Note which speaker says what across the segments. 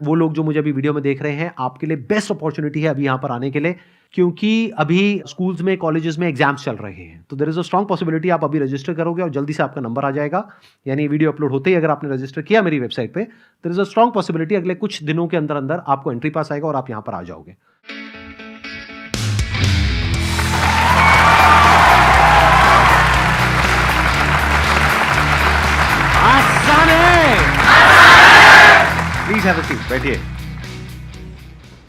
Speaker 1: वो लोग जो मुझे अभी वीडियो में देख रहे हैं, आपके लिए बेस्ट अपॉर्चुनिटी है अभी यहां पर आने के लिए, क्योंकि अभी स्कूल्स में, कॉलेजेस में एग्जाम्स चल रहे हैं। तो there is a strong possibility आप अभी रजिस्टर करोगे और जल्दी से आपका नंबर आ जाएगा। यानी वीडियो अपलोड होते ही अगर आपने रजिस्टर किया मेरी वेबसाइट पे, there is a strong possibility अगले कुछ दिनों के अंदर अंदर आपको एंट्री पास आएगा और आप यहां पर आ जाओगे। प्लीज हैव अ सीट, बैठिए।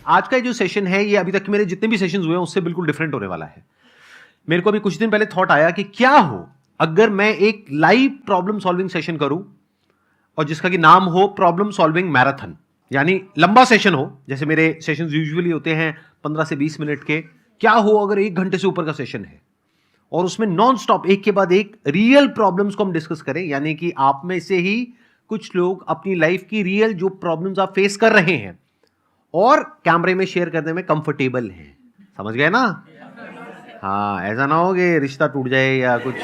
Speaker 1: आज का जो सेशन है, ये अभी तक मेरे जितने भी सेशंस हुए हैं उससे बिल्कुल डिफरेंट होने वाला है। मेरे को अभी कुछ दिन पहले थॉट आया कि क्या हो अगर मैं एक लाइव प्रॉब्लम सॉल्विंग सेशन करूं और जिसका कि नाम हो प्रॉब्लम सॉल्विंग मैराथन। यानी लंबा सेशन हो, जैसे मेरे सेशंस यूजुअली होते हैं 15 से 20 मिनट के। क्या हो अगर 1 घंटे से ऊपर का सेशन है और उसमें नॉन स्टॉप एक के बाद एक रियल प्रॉब्लम्स को हम डिस्कस करें। यानी कि आप में से ही कुछ लोग अपनी लाइफ की रियल जो प्रॉब्लम्स आप फेस कर रहे हैं और कैमरे में शेयर करने में कंफर्टेबल हैं। समझ गए ना? हाँ, ऐसा ना हो कि रिश्ता टूट जाए या कुछ।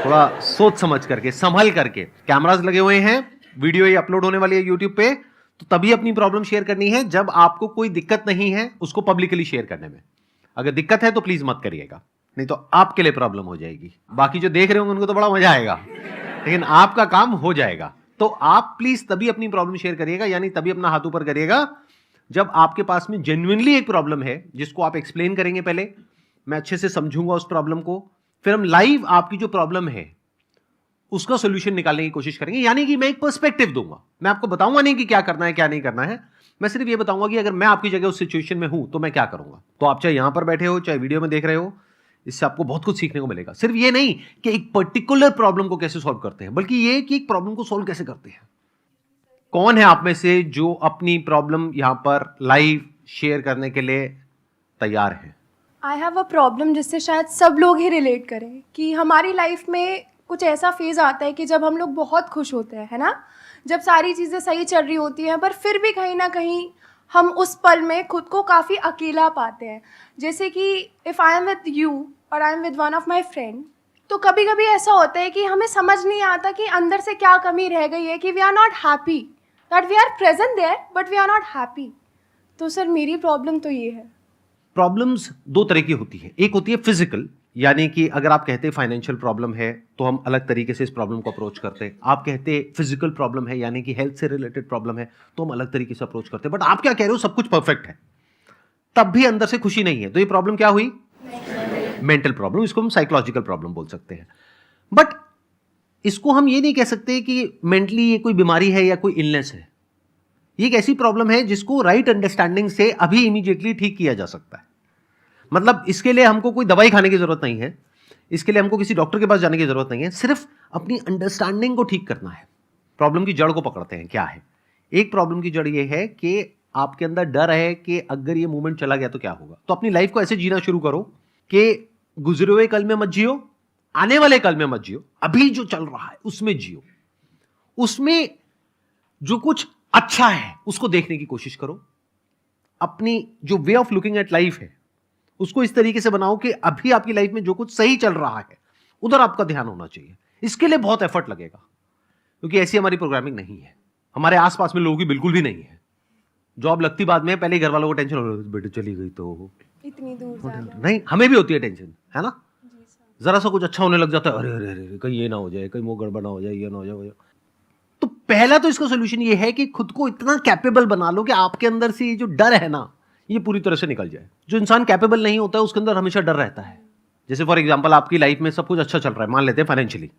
Speaker 1: थोड़ा सोच समझ करके, संभल करके। कैमरास लगे हुए हैं, वीडियो ये अपलोड होने वाली है यूट्यूब पे, तो तभी अपनी प्रॉब्लम शेयर करनी है जब आपको कोई दिक्कत नहीं है उसको पब्लिकली शेयर करने में। अगर दिक्कत है तो प्लीज मत करिएगा, नहीं तो आपके लिए प्रॉब्लम हो जाएगी। बाकी जो देख रहे होंगे उनको तो बड़ा मजा आएगा, लेकिन आपका काम हो जाएगा। तो आप प्लीज तभी अपनी प्रॉब्लम शेयर करिएगा, यानी तभी अपना हाथ ऊपर करिएगा जब आपके पास में जेन्युइनली एक प्रॉब्लम है जिसको आप एक्सप्लेन करेंगे। पहले मैं अच्छे से समझूंगा उस प्रॉब्लम को, फिर हम लाइव आपकी जो प्रॉब्लम है उसका सोल्यूशन निकालने की कोशिश करेंगे। यानी कि मैं एक पर्सपेक्टिव दूंगा, मैं आपको बताऊंगा नहीं कि क्या करना है क्या नहीं करना है। मैं सिर्फ ये बताऊंगा कि अगर मैं आपकी जगह उस सिचुएशन में हूं तो मैं क्या करूंगा। तो आप चाहे यहां पर बैठे हो चाहे वीडियो में देख रहे हो, इससे आपको बहुत कुछ सीखने को मिलेगा। सिर्फ ये नहीं कि एक पर्टिकुलर प्रॉब्लम को कैसे सॉल्व करते हैं, बल्कि ये कि एक प्रॉब्लम को सॉल्व कैसे करते हैं। कौन है आप में से जो अपनी प्रॉब्लम यहां पर लाइव शेयर करने के लिए तैयार है?
Speaker 2: आई हैव अ प्रॉब्लम जिससे शायद सब लोग ही रिलेट करें कि हमारी लाइफ में कुछ ऐसा फेज़ आता है कि जब हम लोग बहुत खुश होते हैं, है ना, जब सारी चीज़ें सही चल रही होती हैं, पर फिर भी कहीं ना कहीं हम उस पल में खुद को काफ़ी अकेला पाते हैं। जैसे कि if I am with you और I am with one of my friend, तो कभी कभी ऐसा होता है कि हमें समझ नहीं आता कि अंदर से क्या कमी रह गई है, कि we are not happy, that we are present there but we are not happy. तो सर मेरी प्रॉब्लम तो ये है।
Speaker 1: प्रॉब्लम्स दो तरह की होती है। एक होती है फिजिकल, यानी कि अगर आप कहते हैं फाइनेंशियल प्रॉब्लम है तो हम अलग तरीके से इस प्रॉब्लम को अप्रोच करते हैं। आप कहते हैं फिजिकल प्रॉब्लम है यानी कि हेल्थ से रिलेटेड प्रॉब्लम है तो हम अलग तरीके से अप्रोच करते हैं। बट आप क्या कह रहे हो, सब कुछ परफेक्ट है तब भी अंदर से खुशी नहीं है, तो ये प्रॉब्लम क्या हुई? Mental problem. इसको हम साइकोलॉजिकल प्रॉब्लम बोल सकते हैं। बट इसको हम ये नहीं कह सकते कि मेंटली ये कोई बीमारी है या कोई इलनेस है। ये एक ऐसी प्रॉब्लम है जिसको राइट अंडरस्टैंडिंग से अभी इमीडिएटली ठीक किया जा सकता है। मतलब इसके लिए हमको कोई दवाई खाने की जरूरत नहीं है, इसके लिए हमको किसी डॉक्टर के पास जाने की जरूरत नहीं है, सिर्फ अपनी अंडरस्टैंडिंग को ठीक करना है। प्रॉब्लम की जड़ को पकड़ते हैं, क्या है? एक प्रॉब्लम की जड़ ये है कि आपके अंदर डर है कि अगर ये मूवमेंट चला गया तो क्या होगा। तो अपनी लाइफ को ऐसे जीना शुरू करो कि गुजरे हुए कल में मत जियो, आने वाले कल में मत जियो, अभी जो चल रहा है उसमें जियो। उसमें जो कुछ अच्छा है उसको देखने की कोशिश करो। अपनी जो way of looking at life है उसको इस तरीके से बनाओ कि अभी आपकी लाइफ में जो कुछ सही चल रहा है उधर आपका ध्यान होना चाहिए। इसके लिए बहुत एफर्ट लगेगा क्योंकि ऐसी हमारी प्रोग्रामिंग नहीं है। हमारे आसपास में लोगों की बिल्कुल भी नहीं है। जॉब लगती बाद में, पहले घर वालों को टेंशन हो रही है, बेटे चली गई तो
Speaker 2: इतनी दूर जाना।
Speaker 1: नहीं, हमें भी होती है टेंशन, है ना? जरा सा कुछ अच्छा होने लग जाता है, अरे अरे अरे कहीं ये ना हो जाए, कहीं वो गड़बड़ ना हो जाए, ये ना हो जाए। तो पहला तो इसका सोल्यूशन ये है कि खुद को इतना कैपेबल बना लो कि आपके अंदर से ये जो डर है ना ये पूरी तरह से निकल जाए। जो इंसान कैपेबल नहीं होता है उसके अंदर हमेशा डर रहता है। जैसे फॉर एग्जांपल आपकी लाइफ में सब कुछ अच्छा चल रहा है, मान लेते हैं फाइनेंशियली,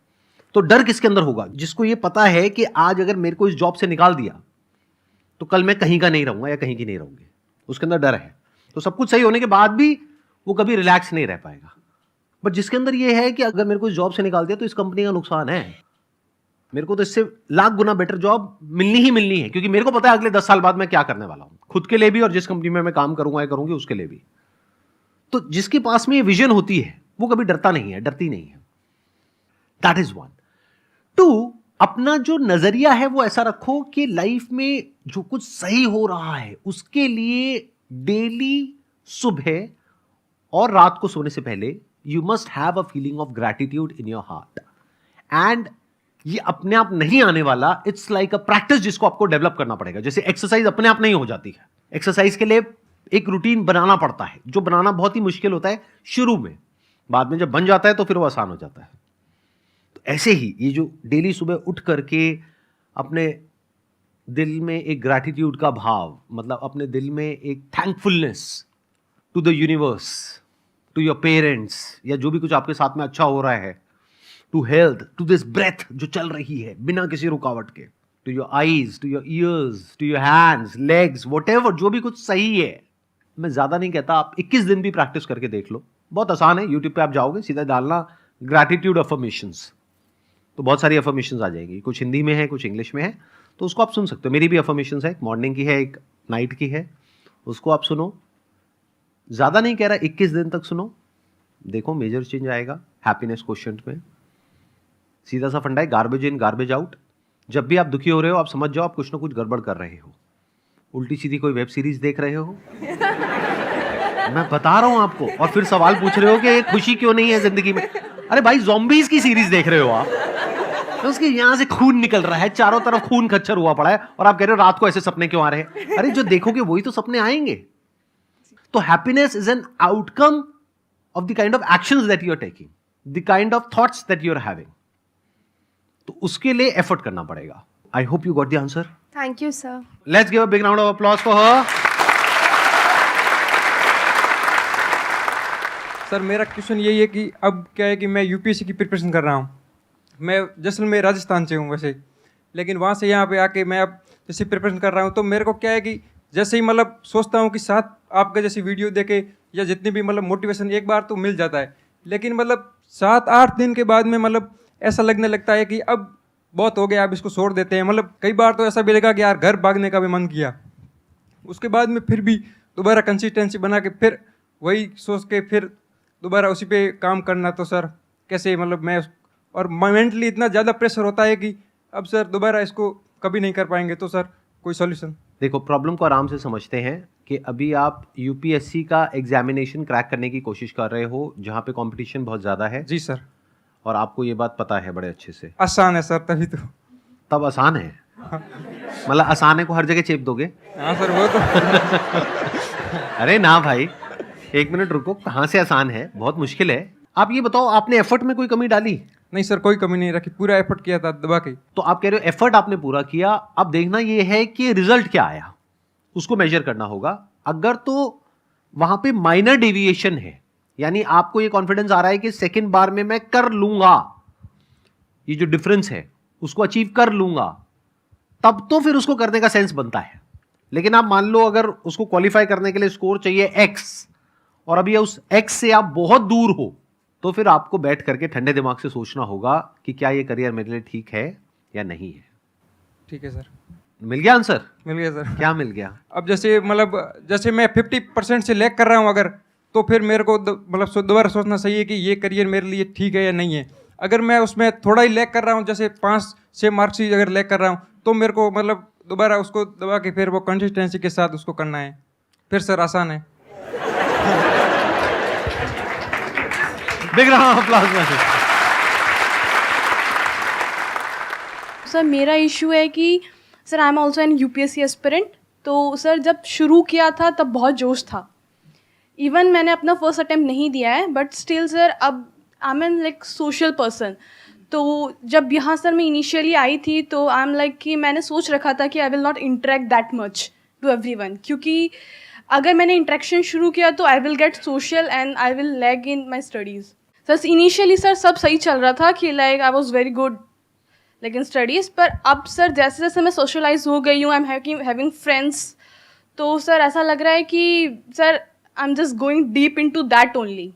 Speaker 1: तो डर किसके अंदर होगा? जिसको ये पता है कि आज अगर मेरे को इस जॉब से निकाल दिया तो कल मैं कहीं का नहीं रहूंगा या कहीं की नहीं रहूंगी, उसके अंदर डर है। तो सब कुछ सही होने के बाद भी वो कभी रिलैक्स नहीं रह पाएगा। बट जिसके अंदर ये है कि अगर मेरे को इस जॉब से निकाल दिया तो इस कंपनी का नुकसान है, मेरे को तो इससे लाख गुना बेटर जॉब मिलनी ही मिलनी है, क्योंकि मेरे को पता है अगले 10 साल बाद मैं क्या करने वाला हूं, खुद के लिए भी और जिस कंपनी में मैं काम करूंगा या करूंगी उसके लिए भी। तो जिसके पास में ये विजन होती है वो कभी डरता नहीं है, डरती नहीं है। That is one. टू, अपना जो नजरिया है वो ऐसा रखो कि लाइफ में जो कुछ सही हो रहा है उसके लिए डेली सुबह और रात को सोने से पहले you must have a feeling of gratitude in your heart. And ये अपने आप नहीं आने वाला, इट्स लाइक अ प्रैक्टिस जिसको आपको डेवलप करना पड़ेगा। जैसे एक्सरसाइज अपने आप नहीं हो जाती है, एक्सरसाइज के लिए एक रूटीन बनाना पड़ता है, जो बनाना बहुत ही मुश्किल होता है शुरू में, बाद में जब बन जाता है तो फिर वो आसान हो जाता है। तो ऐसे ही ये जो डेली सुबह उठ करके अपने दिल में एक ग्रैटिट्यूड का भाव, मतलब अपने दिल में एक thankfulness to the universe, to your parents, या जो भी कुछ आपके साथ में अच्छा हो रहा है, to health, to this breath जो चल रही है बिना किसी रुकावट के, to your eyes, to your ears, to your hands, legs, whatever, जो भी कुछ सही है। मैं ज्यादा नहीं कहता, आप 21 दिन भी प्रैक्टिस करके देख लो, बहुत आसान है। यूट्यूब पे आप जाओगे, सीधा डालना ग्रैटिट्यूड अफर्मेशंस, तो बहुत सारी अफर्मेशंस आ जाएगी, कुछ हिंदी में है, कुछ इंग्लिश में है, तो उसको आप सुन सकते हो। मेरी भी अफर्मेशंस है, एक मॉर्निंग की है, एक नाइट की है, उसको आप सुनो। ज्यादा नहीं कह रहा, 21 दिन तक सुनो, देखो मेजर चेंज आएगा हैप्पीनेस क्वोशिएंट में। सीधा सा फंडा है, गार्बेज इन गार्बेज आउट। जब भी आप दुखी हो रहे हो, आप समझ जाओ आप कुछ ना कुछ गड़बड़ कर रहे हो, उल्टी सीधी कोई वेब सीरीज देख रहे हो, मैं बता रहा हूं आपको, और फिर सवाल पूछ रहे हो कि ये खुशी क्यों नहीं है जिंदगी में। अरे भाई, ज़ॉम्बीज की सीरीज देख रहे हो आप, तो उसके यहां से खून निकल रहा है, चारों तरफ खून खच्चर हुआ पड़ा है, और आप कह रहे हो रात को ऐसे सपने क्यों आ रहे हैं। अरे जो देखोगे वही तो सपने आएंगे। तो happiness is an outcome of the kind of actions that you are taking, the kind of thoughts that you are having. तो उसके लिए एफर्ट करना पड़ेगा। I hope you got the answer.
Speaker 2: Thank you sir.
Speaker 1: Let's give a big round of applause for her.
Speaker 3: Sir मेरा question यही है कि अब क्या है कि मैं यूपीएससी की प्रिपरेशन कर रहा हूँ। मैं जैसलमेर राजस्थान से हूँ वैसे, लेकिन वहाँ से यहाँ पे आके मैं अब जैसे प्रिपरेशन कर रहा हूँ, तो मेरे को क्या है कि जैसे ही मतलब सोचता हूँ कि साथ आपका जैसे वीडियो देखे या जितनी भी मतलब मोटिवेशन एक बार तो मिल जाता है, लेकिन मतलब 7-8 दिन के बाद में मतलब ऐसा लगने लगता है कि अब बहुत हो गया, अब इसको छोड़ देते हैं। मतलब कई बार तो ऐसा भी लगा कि यार घर भागने का भी मन किया, उसके बाद में फिर भी दोबारा कंसिस्टेंसी बना के फिर वही सोच के फिर दोबारा उसी पे काम करना। तो सर कैसे मतलब मैं, और मेंटली इतना ज़्यादा प्रेशर होता है कि अब सर दोबारा इसको कभी नहीं कर पाएंगे, तो सर कोई सॉल्यूशन।
Speaker 1: देखो, प्रॉब्लम को आराम से समझते हैं कि अभी आप यूपीएससी का एग्जामिनेशन क्रैक करने की कोशिश कर रहे हो, जहां पे कंपटीशन बहुत ज़्यादा है।
Speaker 3: जी सर।
Speaker 1: और आपको ये बात पता है बड़े अच्छे से।
Speaker 3: आसान है सर, तभी तो।
Speaker 1: तब आसान है, मतलब आसान है को हर जगह चेप दोगे।
Speaker 3: हाँ सर, वो तो।
Speaker 1: अरे ना भाई, एक मिनट रुको, कहाँ से आसान है, बहुत मुश्किल है। आप ये बताओ, आपने एफर्ट में कोई कमी डाली?
Speaker 3: नहीं सर, कोई कमी नहीं रखी, पूरा एफर्ट किया था दबा के।
Speaker 1: तो आप कह रहे हो एफर्ट आपने पूरा किया, अब देखना ये है कि रिजल्ट क्या आया, उसको मेजर करना होगा। अगर तो वहां पे माइनर डेविएशन है, यानी आपको ये कॉन्फिडेंस आ रहा है कि सेकेंड बार में मैं कर लूंगा, ये जो डिफरेंस है उसको अचीव कर लूंगा, तब तो फिर उसको करने का सेंस बनता है। लेकिन आप मान लो अगर उसको क्वालिफाई करने के लिए स्कोर चाहिए एक्स, और अभी उस एक्स से आप बहुत दूर हो, तो फिर आपको बैठ करके ठंडे दिमाग से सोचना होगा कि क्या ये करियर मेरे लिए ठीक है या नहीं है।
Speaker 3: ठीक है सर।
Speaker 1: मिल गया आंसर?
Speaker 3: मिल गया सर।
Speaker 1: क्या मिल गया?
Speaker 3: अब जैसे मतलब जैसे मैं 50% से लैग कर रहा हूँ अगर, तो फिर मेरे को मतलब दोबारा सोचना चाहिए कि ये करियर मेरे लिए ठीक है या नहीं है। अगर मैं उसमें थोड़ा ही लैग कर रहा हूँ, जैसे 5-6 मार्क्स ही अगर लैग कर रहा हूँ, तो मेरे को मतलब दोबारा उसको दबा के फिर वो कंसिस्टेंसी के साथ उसको करना है। फिर सर आसान है।
Speaker 1: Big round of applause.
Speaker 4: Sir मेरा इशू है कि sir I am also an UPSC aspirant. तो सर जब शुरू किया था तब बहुत जोश था, इवन मैंने अपना फर्स्ट अटेम्प्ट नहीं दिया है, बट स्टिल सर अब I am an like social person. तो जब यहाँ सर मैं इनिशियली आई थी तो आई एम लाइक कि मैंने सोच रखा था कि I will not interact that much to everyone, क्योंकि अगर मैंने इंटरेक्शन शुरू किया तो I will get social and I will lag in my studies. Sir initially sir सब सही चल रहा था कि like I was very good लेकिन स्टडीज़, पर अब सर जैसे जैसे मैं सोशलाइज हो गई हूँ, आई एम हैविंग फ्रेंड्स, तो सर ऐसा लग रहा है कि sir I am just going deep into that only.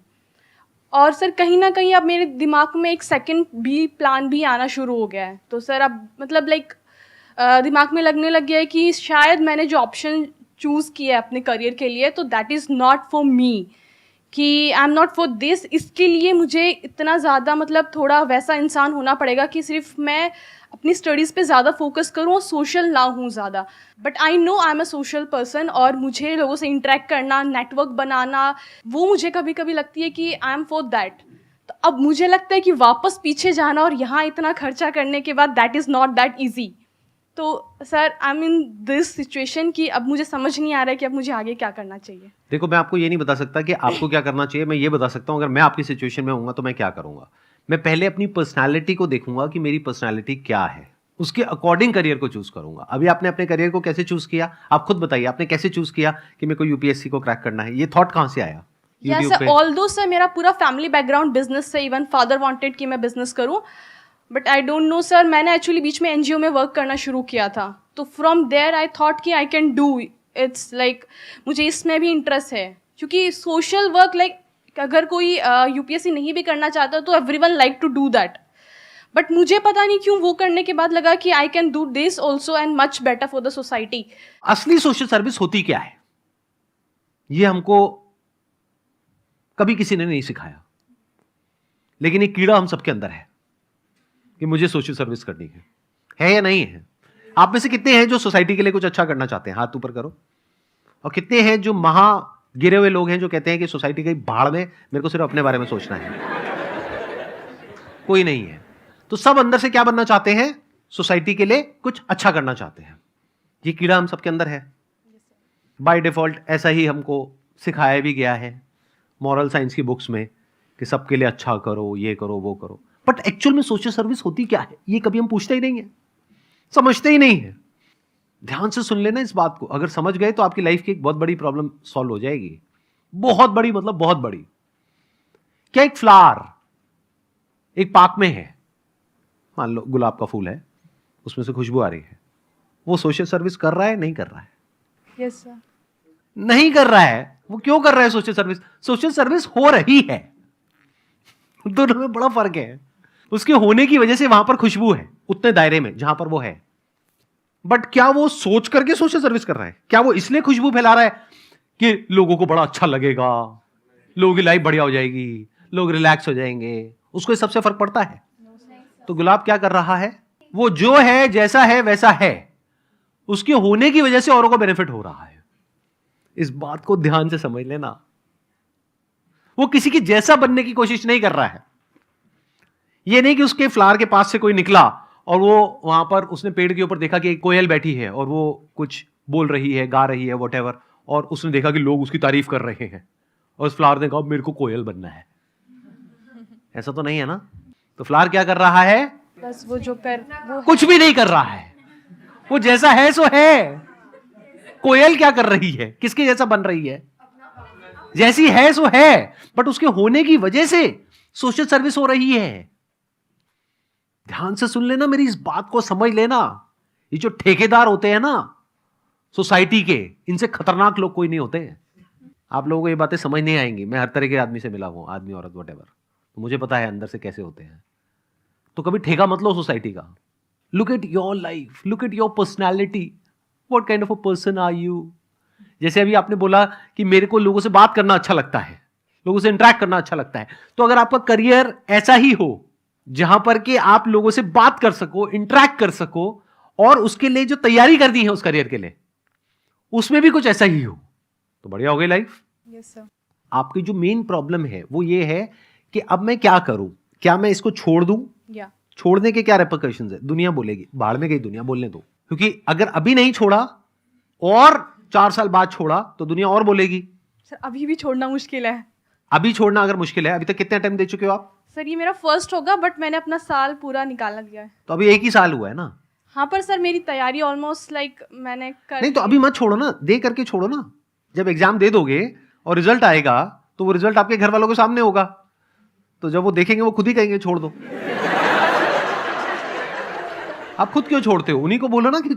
Speaker 4: और सर कहीं ना कहीं अब मेरे दिमाग में एक सेकंड भी प्लान भी आना शुरू हो गया है। तो सर अब मतलब लाइक दिमाग में लगने लग गया है कि शायद मैंने जो ऑप्शन चूज़ किया है अपने करियर के लिए, तो that is not for me, कि I am not for this. इसके लिए मुझे इतना ज़्यादा मतलब थोड़ा वैसा इंसान होना पड़ेगा कि सिर्फ मैं अपनी स्टडीज़ पे ज़्यादा फोकस करूँ और सोशल ना हूँ ज़्यादा। But I no I am a social person, और मुझे लोगों से इंटरेक्ट करना, नेटवर्क बनाना, वो मुझे कभी कभी लगती है कि आई एम फॉर दैट। तो अब मुझे लगता है कि वापस पीछे जाना और यहाँ इतना खर्चा करने के बाद that is not that easy. तो sir I am in this situation कि अब मुझे समझ नहीं आ रहा है कि अब मुझे आगे क्या करना चाहिए।
Speaker 1: देखो, मैं आपको ये नहीं बता सकता कि आपको क्या करना चाहिए। मैं ये बता सकता हूँ अगर मैं आपकी सिचुएशन में हूँगा तो मैं क्या करूँगा। मैं पहले अपनी पर्सनालिटी को देखूंगा कि मेरी पर्सनालिटी क्या है, उसके अकॉर्डिंग करियर को चूज करूंगा। अभी आपने अपने करियर को कैसे चूज किया, आप खुद बताइए, आपने कैसे चूज किया कि मेरे को यूपीएससी को क्रैक करना है? ये थॉट कहाँ से आया?
Speaker 4: यस सर, ऑल्दो सर मेरा पूरा फैमिली बैकग्राउंड बिजनेस से, इवन फादर वांटेड कि मैं बिजनेस करूं, but I don't no sir, मैंने एक्चुअली बीच में एनजीओ में वर्क करना शुरू किया था, तो फ्रॉम देयर आई थॉट कि I can do it's like मुझे इसमें भी इंटरेस्ट है, क्योंकि सोशल वर्क लाइक अगर कोई यूपीएससी नहीं भी करना चाहता तो everyone like to do that, but मुझे पता नहीं क्यों वो करने के बाद लगा कि I can do this also and much better for the society.
Speaker 1: असली सोशल सर्विस होती क्या है ये हमको कभी किसी ने नहीं सिखाया, लेकिन एक कीड़ा हम सबके अंदर है कि मुझे सोशल सर्विस करनी है या नहीं है? आप में से कितने हैं जो सोसाइटी के लिए कुछ अच्छा करना चाहते हैं? हाथ ऊपर करो। और कितने हैं जो महा गिरे हुए लोग हैं जो कहते हैं कि सोसाइटी की भाड़ में, मेरे को सिर्फ अपने बारे में सोचना है? कोई नहीं है। तो सब अंदर से क्या बनना चाहते हैं? सोसाइटी के लिए कुछ अच्छा करना चाहते हैं। ये कीड़ा हम सबके अंदर है, बाय डिफॉल्ट ऐसा ही हमको सिखाया भी गया है मॉरल साइंस की बुक्स में कि सबके लिए अच्छा करो, ये करो, वो करो। बट एक्चुअल में सोशल सर्विस होती क्या है ये कभी हम पूछते ही नहीं है, समझते ही नहीं है। ध्यान से सुन लेना इस बात को, अगर समझ गए तो आपकी लाइफ की एक बहुत बड़ी प्रॉब्लम सॉल्व हो जाएगी। बहुत बड़ी, मतलब बहुत बड़ी। क्या एक फ्लावर एक पार्क में है, मान लो गुलाब का फूल है, उसमें से खुशबू आ रही है, वो सोशल सर्विस कर रहा है? नहीं कर रहा है?
Speaker 4: Yes sir.
Speaker 1: नहीं कर रहा है। वो क्यों कर रहा है सोशल सर्विस? सोशल सर्विस हो रही है। दोनों में बड़ा फर्क है। उसके होने की वजह से वहां पर खुशबू है उतने दायरे में जहां पर वो है, बट क्या वो सोच करके सोशल सर्विस कर रहा है? क्या वो इसलिए खुशबू फैला रहा है कि लोगों को बड़ा अच्छा लगेगा, लोगों की लाइफ बढ़िया हो जाएगी, लोग रिलैक्स हो जाएंगे? उसको इस सबसे फर्क पड़ता है? तो गुलाब क्या कर रहा है? वो जो है, जैसा है वैसा है, उसके होने की वजह से औरों को बेनिफिट हो रहा है। इस बात को ध्यान से समझ लेना। वो किसी की जैसा बनने की कोशिश नहीं कर रहा है। ये नहीं कि उसके फ्लावर के पास से कोई निकला और वो वहां पर उसने पेड़ के ऊपर देखा कि एक कोयल बैठी है और वो कुछ बोल रही है, गा रही है, व्हाटएवर, और उसने देखा कि लोग उसकी तारीफ कर रहे हैं और उस फ्लावर ने कहा मेरे को कोयल बनना है। ऐसा तो नहीं है ना? तो फ्लावर क्या कर रहा है?
Speaker 4: बस वो जो कर वो
Speaker 1: कुछ भी नहीं कर रहा है। वो जैसा है सो है। कोयल क्या कर रही है? किसके जैसा बन रही है? जैसी है सो है, बट उसके होने की वजह से सोशल सर्विस हो रही है। ध्यान से सुन लेना, मेरी इस बात को समझ लेना। ये जो ठेकेदार होते हैं ना सोसाइटी के, इनसे खतरनाक लोग कोई नहीं होते हैं। आप लोगों को ये बातें समझ नहीं आएंगी। मैं हर तरह के आदमी से मिला हूं, आदमी, औरत, व्हाटएवर, तो मुझे पता है अंदर से कैसे होते हैं। तो कभी ठेका मत लो सोसाइटी का। Look at your life, look at your personality, what kind of a person are you. जैसे अभी आपने बोला कि मेरे को लोगों से बात करना अच्छा लगता है, लोगों से इंटरेक्ट करना अच्छा लगता है, तो अगर आपका करियर ऐसा ही हो जहां पर कि आप लोगों से बात कर सको, इंटरेक्ट कर सको, और उसके लिए जो तैयारी कर दी है उस करियर के लिए उसमें भी कुछ ऐसा ही हो, तो बढ़िया हो गई लाइफ।
Speaker 4: Yes sir.
Speaker 1: आपकी जो मेन प्रॉब्लम है वो ये है कि अब मैं क्या करूं? क्या मैं इसको छोड़ दूं?
Speaker 4: या
Speaker 1: छोड़ने के क्या रेपरकशंस है? दुनिया बोलेगी, भाड़ में गई दुनिया, बोलने दो। क्योंकि अगर अभी नहीं छोड़ा और 4 साल बाद छोड़ा तो दुनिया और बोलेगी।
Speaker 4: सर अभी भी छोड़ना मुश्किल है।
Speaker 1: अभी छोड़ना अगर मुश्किल है, अभी तक कितने अटेम्प्ट दे चुके हो आप?
Speaker 4: सर ये मेरा फर्स्ट होगा, बट मैंने अपना साल पूरा निकाला दिया है।
Speaker 1: तो अभी 1 ही साल हुआ है ना?
Speaker 4: हाँ, पर सर मेरी तैयारी ऑलमोस्ट लाइक मैंने कर
Speaker 1: नहीं तो अभी मत छोड़ो ना, दे करके छोड़ो ना। जब एग्जाम दे दोगे और रिजल्ट आएगा तो वो रिजल्ट आपके घर वालों के सामने होगा, तो जब वो देखेंगे वो खुद ही कहेंगे छोड़ दो। आप खुद क्यों छोड़ते हो? उन्हीं को बोलो ना कि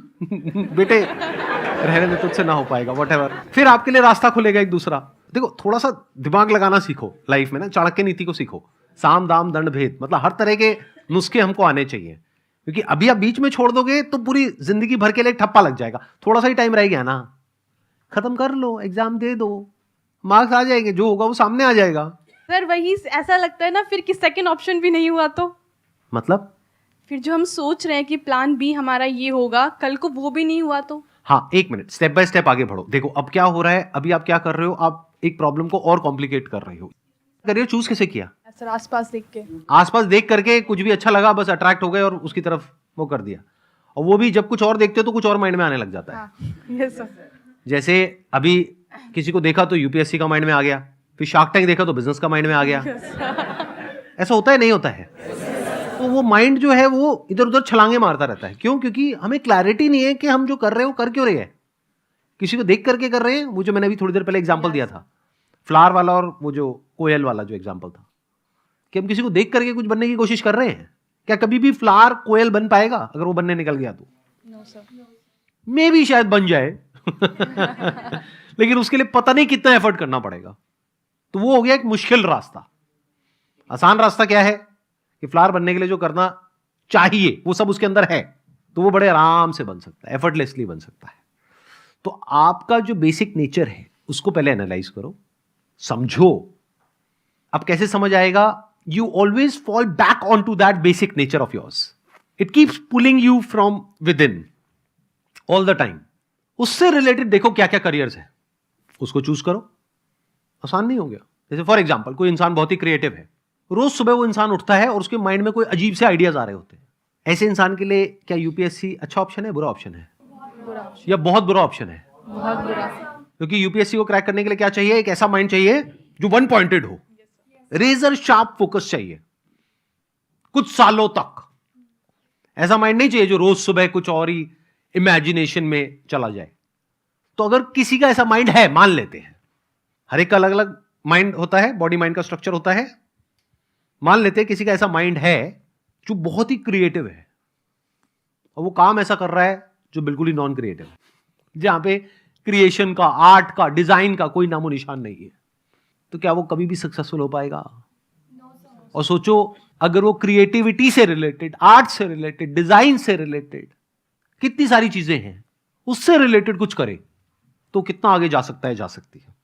Speaker 1: बेटे रहने दे, तुझसे ना हो पाएगा, व्हाटएवर। फिर आपके लिए रास्ता खुलेगा एक दूसरा। देखो, थोड़ा सा दिमाग लगाना सीखो लाइफ में ना, चाणक्य नीति को सीखो। साम दाम दंड भेद, मतलब हर तरह के नुस्खे हमको आने चाहिए, क्योंकि अभी आप बीच में छोड़ दोगे तो पूरी जिंदगी भर के लिए ठप्पा लग जाएगा। थोड़ा सा ही टाइम रह गया ना, खत्म कर लो, एग्जाम दे दो, मार्क्स आ जाएंगे, जो होगा वो सामने आ जाएगा।
Speaker 4: सर वही ऐसा लगता है ना फिर कि सेकंड ऑप्शन भी नहीं हुआ तो
Speaker 1: मतलब
Speaker 4: फिर जो हम सोच रहे हैं कि प्लान बी हमारा ये होगा, कल को वो भी नहीं हुआ तो।
Speaker 1: हाँ, 1 मिनट, स्टेप बाय स्टेप आगे बढ़ो। देखो अब क्या हो रहा है, अभी आप क्या कर रहे हो, आप एक प्रॉब्लम को और कॉम्प्लिकेट कर रहे हो। करियर चूज कैसे किया?
Speaker 4: सर आसपास देख के।
Speaker 1: आसपास देख करके कुछ भी अच्छा लगा, बस अट्रैक्ट हो गए और उसकी तरफ वो कर दिया। और वो भी जब कुछ और देखते हो तो कुछ और माइंड में आने लग जाता है।
Speaker 4: हाँ यस सर।
Speaker 1: जैसे अभी किसी को देखा तो यूपीएससी का माइंड में आ गया, फिर शार्क टैंक देखा तो बिजनेस का माइंड में आ गया। ऐसा होता है नहीं होता है? तो वो माइंड जो है वो इधर उधर छलांगे मारता रहता है। क्यों? क्योंकि हमें क्लैरिटी नहीं है कि हम जो कर रहे हैं वो कर क्यों रहे हैं। किसी को देख करके कर रहे हैं, वो जो मैंने अभी थोड़ी देर पहले एग्जांपल दिया था फ्लावर वाला और वो जो कोयल वाला जो एग्जांपल था, कि हम किसी को देख करके कुछ बनने की कोशिश कर रहे हैं। क्या कभी भी फ्लावर कोयल बन पाएगा? अगर वो बनने निकल गया तो
Speaker 4: नो सर।
Speaker 1: मे भी शायद बन जाए लेकिन उसके लिए पता नहीं कितना एफर्ट करना पड़ेगा। तो वो हो गया एक मुश्किल रास्ता। आसान रास्ता क्या है कि फ्लावर बनने के लिए जो करना चाहिए वो सब उसके अंदर है, तो वो बड़े आराम से बन सकता है, एफर्टलेसली बन सकता है। तो आपका जो बेसिक नेचर है उसको पहले एनालाइज करो, समझो। अब कैसे समझ आएगा? You always fall back on to that basic nature of yours. It keeps pulling you from within all the time. उससे रिलेटेड देखो क्या क्या करियर्स है, उसको चूज करो। आसान नहीं हो गया? जैसे फॉर एग्जाम्पल कोई इंसान बहुत ही क्रिएटिव है, रोज सुबह वो इंसान उठता है और उसके माइंड में कोई अजीब से आइडियाज आ रहे होते हैं। ऐसे इंसान के लिए क्या यूपीएससी अच्छा ऑप्शन है, बुरा ऑप्शन है, या बहुत बुरा ऑप्शन है?
Speaker 4: बहुत बुरा।
Speaker 1: क्योंकि यूपीएससी को क्रैक करने के लिए क्या चाहिए? एक ऐसा माइंड चाहिए जो वन पॉइंटेड हो, रेजर शार्प फोकस चाहिए कुछ सालों तक। ऐसा माइंड नहीं चाहिए जो रोज सुबह कुछ और ही इमेजिनेशन में चला जाए। तो अगर किसी का ऐसा माइंड है, मान लेते हैं, हर एक का अलग अलग माइंड होता है, बॉडी माइंड का स्ट्रक्चर होता है। मान लेते हैं किसी का ऐसा माइंड है जो बहुत ही क्रिएटिव है और वो काम ऐसा कर रहा है जो बिल्कुल ही नॉन क्रिएटिव है, जहां पे क्रिएशन का, आर्ट का, डिजाइन का कोई नामो निशान नहीं है। तो क्या वो कभी भी सक्सेसफुल हो पाएगा? और सोचो अगर वो क्रिएटिविटी से रिलेटेड, आर्ट से रिलेटेड, डिजाइन से रिलेटेड कितनी सारी चीजें हैं, उससे रिलेटेड कुछ करे तो कितना आगे जा सकता है, जा सकती है।